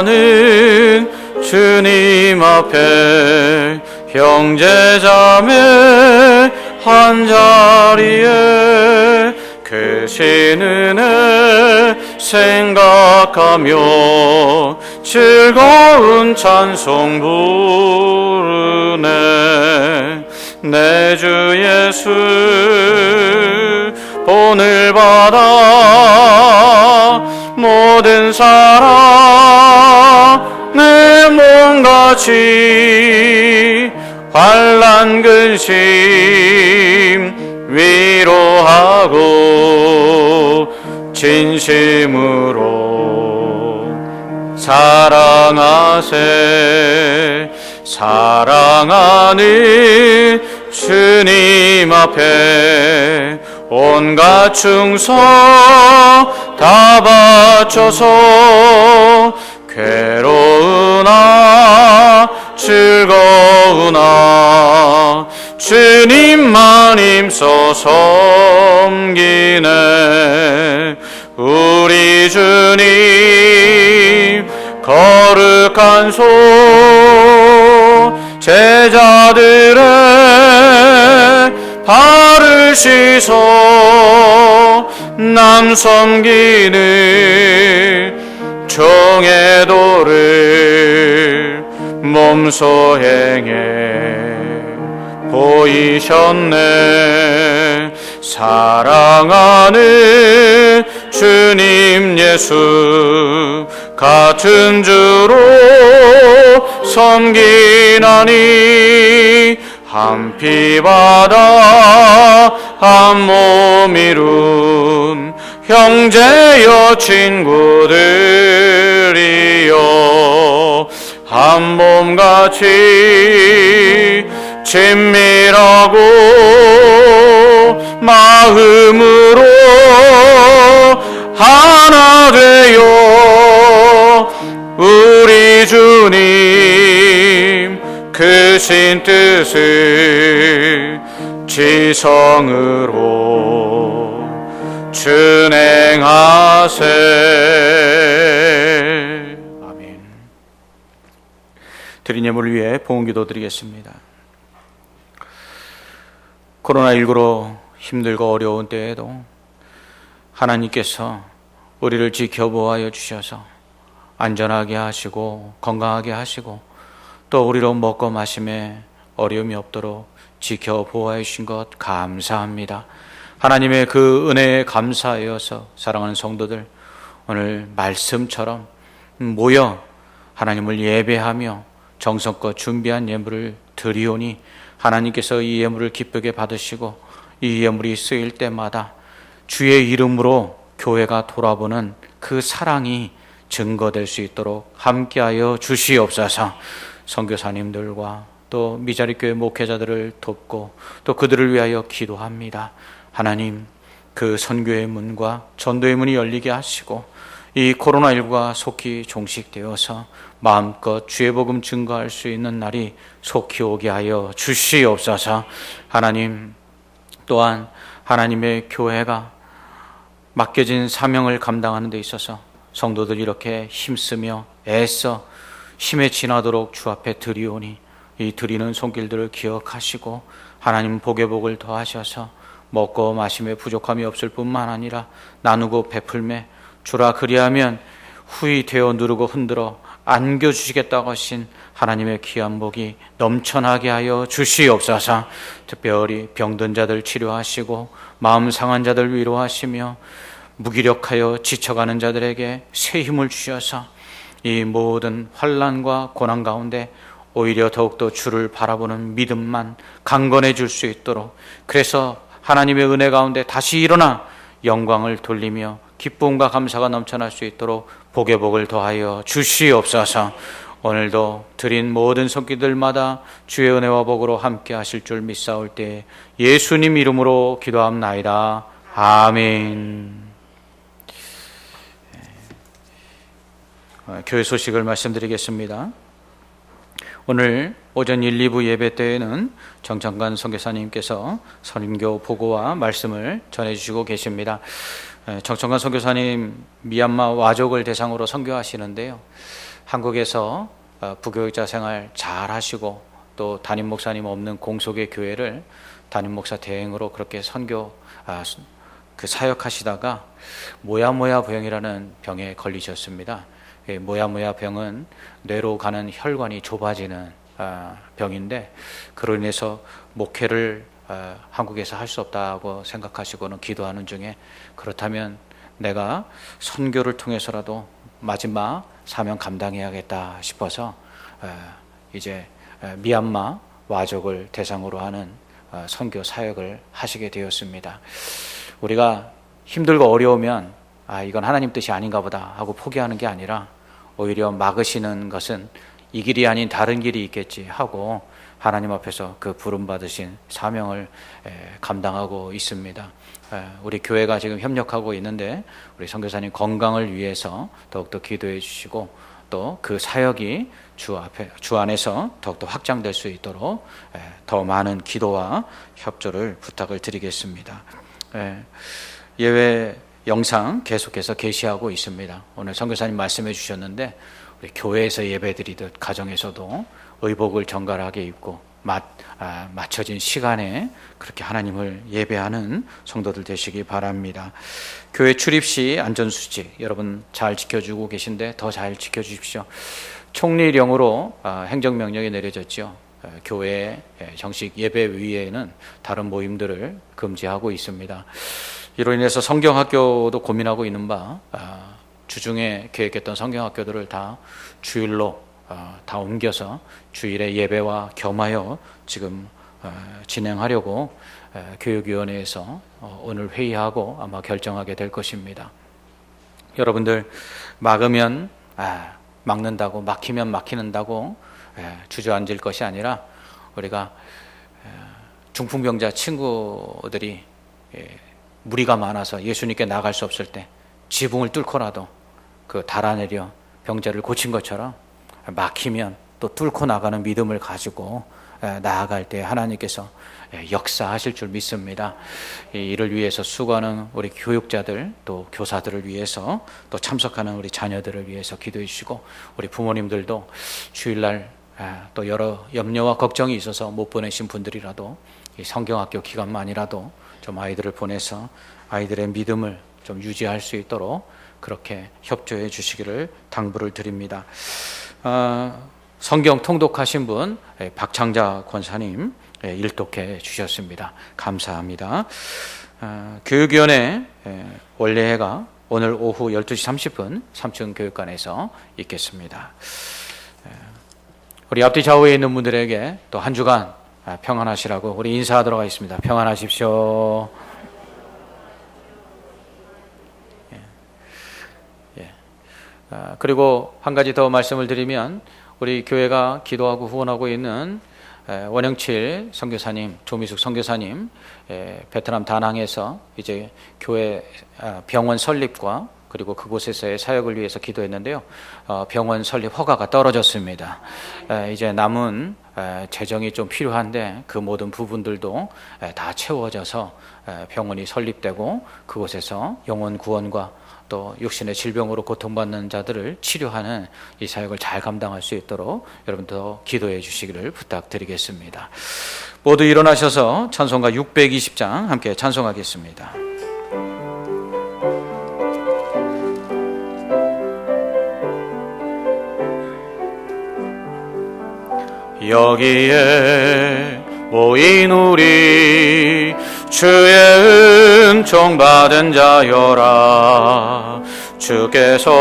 사랑하는 주님 앞에 형제자매 한자리에 계신 은혜 생각하며 즐거운 찬송 부르네. 내 주 예수 본을 받아 모든 사람 내 몸같이 환난 근심 위로하고 진심으로 사랑하세. 사랑하는 주님 앞에 온갖 충성 다 바쳐서 괴로우나 즐거우나 주님만 힘써 섬기네. 우리 주님 거룩한 손 제자들의 발을 씻어 남 섬기는 종의 도를 몸소 행해 보이셨네. 사랑하는 주님 예수 같은 주로 섬기나니 한 피 바다 한 몸 이룬 형제여 친구들이여 한 몸같이 친밀하고 마음으로 하나 되어 우리 주님 크신 뜻을 지성으로 준행하세. 아멘. 드린 예물을 위해 봉헌기도 드리겠습니다. 코로나19로 힘들고 어려운 때에도 하나님께서 우리를 지켜보아여 주셔서 안전하게 하시고 건강하게 하시고 또 우리로 먹고 마심에 어려움이 없도록 지켜보아여 주신 것 감사합니다. 하나님의 그 은혜에 감사하여서 사랑하는 성도들, 오늘 말씀처럼 모여 하나님을 예배하며 정성껏 준비한 예물을 드리오니 하나님께서 이 예물을 기쁘게 받으시고 이 예물이 쓰일 때마다 주의 이름으로 교회가 돌아보는 그 사랑이 증거될 수 있도록 함께하여 주시옵소서. 선교사님들과 또 미자리 교회 목회자들을 돕고 또 그들을 위하여 기도합니다. 하나님, 그 선교의 문과 전도의 문이 열리게 하시고 이 코로나19가 속히 종식되어서 마음껏 주의 복음 증거할 수 있는 날이 속히 오게 하여 주시옵소서. 하나님, 또한 하나님의 교회가 맡겨진 사명을 감당하는 데 있어서 성도들이 이렇게 힘쓰며 애써 힘에 지나도록 주 앞에 드리오니 이 드리는 손길들을 기억하시고 하나님 복의 복을 더하셔서 먹고 마심에 부족함이 없을 뿐만 아니라 나누고 베풀매 주라 그리하면 후히 되어 누르고 흔들어 안겨주시겠다고 하신 하나님의 귀한 복이 넘쳐나게 하여 주시옵소서. 특별히 병든 자들 치료하시고 마음 상한 자들 위로하시며 무기력하여 지쳐가는 자들에게 새 힘을 주셔서 이 모든 환난과 고난 가운데 오히려 더욱더 주를 바라보는 믿음만 강건해 줄 수 있도록, 그래서 하나님의 은혜 가운데 다시 일어나 영광을 돌리며 기쁨과 감사가 넘쳐날 수 있도록 복의 복을 더하여 주시옵소서. 오늘도 드린 모든 손길들마다 주의 은혜와 복으로 함께 하실 줄 믿사올 때 예수님 이름으로 기도합나이다. 아멘. 교회 소식을 말씀드리겠습니다. 오늘 오전 1, 2부 예배 때에는 정창관 선교사님께서 선교 보고와 말씀을 전해주시고 계십니다. 정창관 선교사님 미얀마 와족을 대상으로 선교하시는데요, 한국에서 부교육자 생활 잘 하시고 또 담임 목사님 없는 공속의 교회를 담임 목사 대행으로 그렇게 선교 사역하시다가 모야모야 병이라는 병에 걸리셨습니다. 모야모야 병은 뇌로 가는 혈관이 좁아지는 병인데, 그로 인해서 목회를 한국에서 할 수 없다고 생각하시고는 기도하는 중에, 그렇다면 내가 선교를 통해서라도 마지막 사명 감당해야겠다 싶어서 이제 미얀마 와족을 대상으로 하는 선교 사역을 하시게 되었습니다. 우리가 힘들고 어려우면 이건 하나님 뜻이 아닌가 보다 하고 포기하는 게 아니라 오히려 막으시는 것은 이 길이 아닌 다른 길이 있겠지 하고 하나님 앞에서 그 부름받으신 사명을 감당하고 있습니다. 우리 교회가 지금 협력하고 있는데 우리 선교사님 건강을 위해서 더욱더 기도해 주시고 또 그 사역이 주 안에서 더욱더 확장될 수 있도록 더 많은 기도와 협조를 부탁을 드리겠습니다. 예외 영상 계속해서 게시하고 있습니다. 오늘 선교사님 말씀해 주셨는데 우리 교회에서 예배드리듯 가정에서도 의복을 정갈하게 입고 맞춰진 시간에 그렇게 하나님을 예배하는 성도들 되시기 바랍니다. 교회 출입 시 안전수칙 여러분 잘 지켜주고 계신데 더 잘 지켜주십시오. 총리령으로 행정명령이 내려졌죠. 교회 정식 예배 위에는 다른 모임들을 금지하고 있습니다. 이로 인해서 성경학교도 고민하고 있는 바 주중에 계획했던 성경학교들을 다 주일로 다 옮겨서 주일에 예배와 겸하여 지금 진행하려고 교육위원회에서 오늘 회의하고 아마 결정하게 될 것입니다. 여러분들 막으면 막는다고, 막히면 막히는다고 주저앉을 것이 아니라 우리가 중풍병자 친구들이 무리가 많아서 예수님께 나갈 수 없을 때 지붕을 뚫고라도 그 달아내려 병자를 고친 것처럼 막히면 또 뚫고 나가는 믿음을 가지고 나아갈 때 하나님께서 역사하실 줄 믿습니다. 이를 위해서 수고하는 우리 교육자들, 또 교사들을 위해서, 또 참석하는 우리 자녀들을 위해서 기도해 주시고, 우리 부모님들도 주일날 또 여러 염려와 걱정이 있어서 못 보내신 분들이라도 이 성경학교 기간만이라도 좀 아이들을 보내서 아이들의 믿음을 좀 유지할 수 있도록 그렇게 협조해 주시기를 당부를 드립니다. 성경 통독하신 분 박창자 권사님 일독해 주셨습니다. 감사합니다. 교육위원회 원래회가 오늘 오후 12시 30분 3층 교육관에서 있겠습니다. 우리 앞뒤 좌우에 있는 분들에게 또 한 주간 평안하시라고 우리 인사하도록 하겠습니다. 평안하십시오. 그리고 한 가지 더 말씀을 드리면, 우리 교회가 기도하고 후원하고 있는 원영칠 선교사님, 조미숙 선교사님, 베트남 다낭에서 이제 교회 병원 설립과 그리고 그곳에서의 사역을 위해서 기도했는데요. 병원 설립 허가가 떨어졌습니다. 이제 남은 재정이 좀 필요한데 그 모든 부분들도 다 채워져서 병원이 설립되고 그곳에서 영혼 구원과 또 육신의 질병으로 고통받는 자들을 치료하는 이 사역을 잘 감당할 수 있도록 여러분도 기도해 주시기를 부탁드리겠습니다. 모두 일어나셔서 찬송가 620장 함께 찬송하겠습니다. 여기에 모인 우리 주의 은총 받은 자여라. 주께서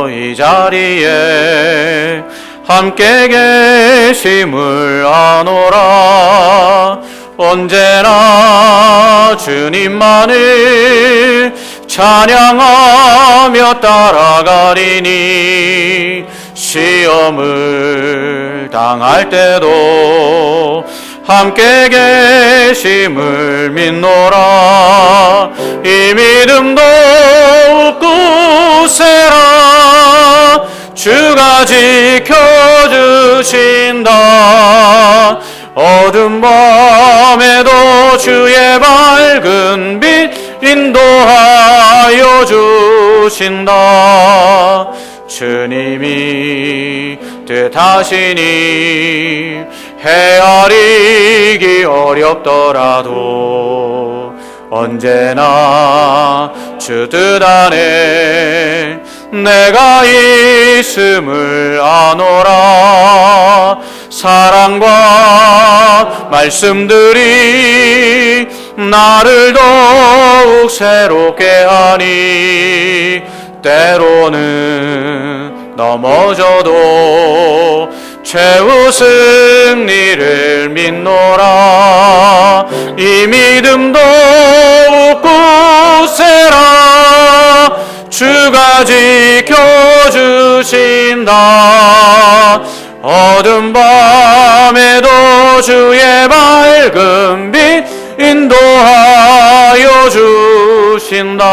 이 자리에 함께 계심을 아노라. 언제나 주님만을 찬양하며 따라가리니 시험을 당할 때도 함께 계심을 믿노라. 이 믿음도 굳세라. 주가 지켜주신다. 어두운 밤에도 주의 밝은 빛 인도하여 주신다. 주님이 뜻하시니 헤아리기 어렵더라도 언제나 주 뜻 안에 내가 있음을 아노라. 사랑과 말씀들이 나를 더욱 새롭게 하니 때로는 넘어져도 최후 승리를 믿노라. 이 믿음도 굳세라. 주가 지켜주신다. 어두운 밤에도 주의 밝은 빛 인도하여 주신다.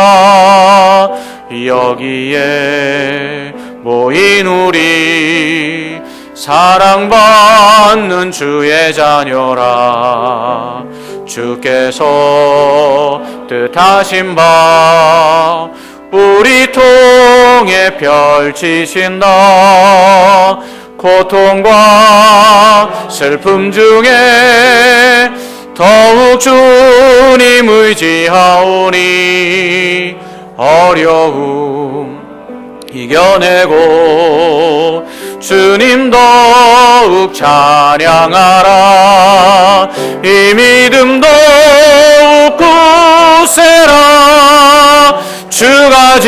여기에 모인 우리 사랑받는 주의 자녀라. 주께서 뜻하신 바 우리 통해 펼치신다. 고통과 슬픔 중에 더욱 주님 의지하오니 어려움 이겨내고 주님 더욱 찬양하라. 이 믿음 더욱 굳세라. 주가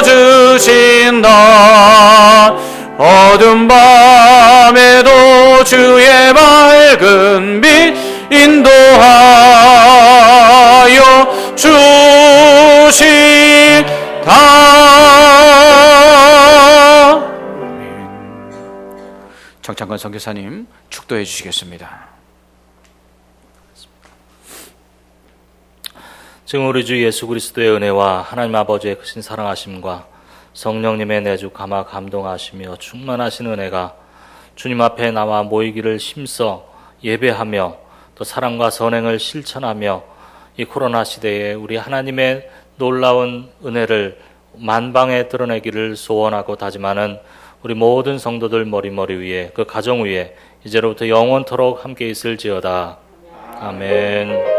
지켜주신다. 어두운 밤에도 주의 말 밝은 빛 인도하여 주시다. 정창건 선교사님 축도해 주시겠습니다. 지금 우리 주 예수 그리스도의 은혜와 하나님 아버지의 크신 사랑하심과 성령님의 내주 감화 감동하시며 충만하신 은혜가 주님 앞에 나와 모이기를 힘써 예배하며 또 사랑과 선행을 실천하며 이 코로나 시대에 우리 하나님의 놀라운 은혜를 만방에 드러내기를 소원하고 다짐하는 우리 모든 성도들 머리머리 위에 그 가정 위에 이제로부터 영원토록 함께 있을지어다. 아멘.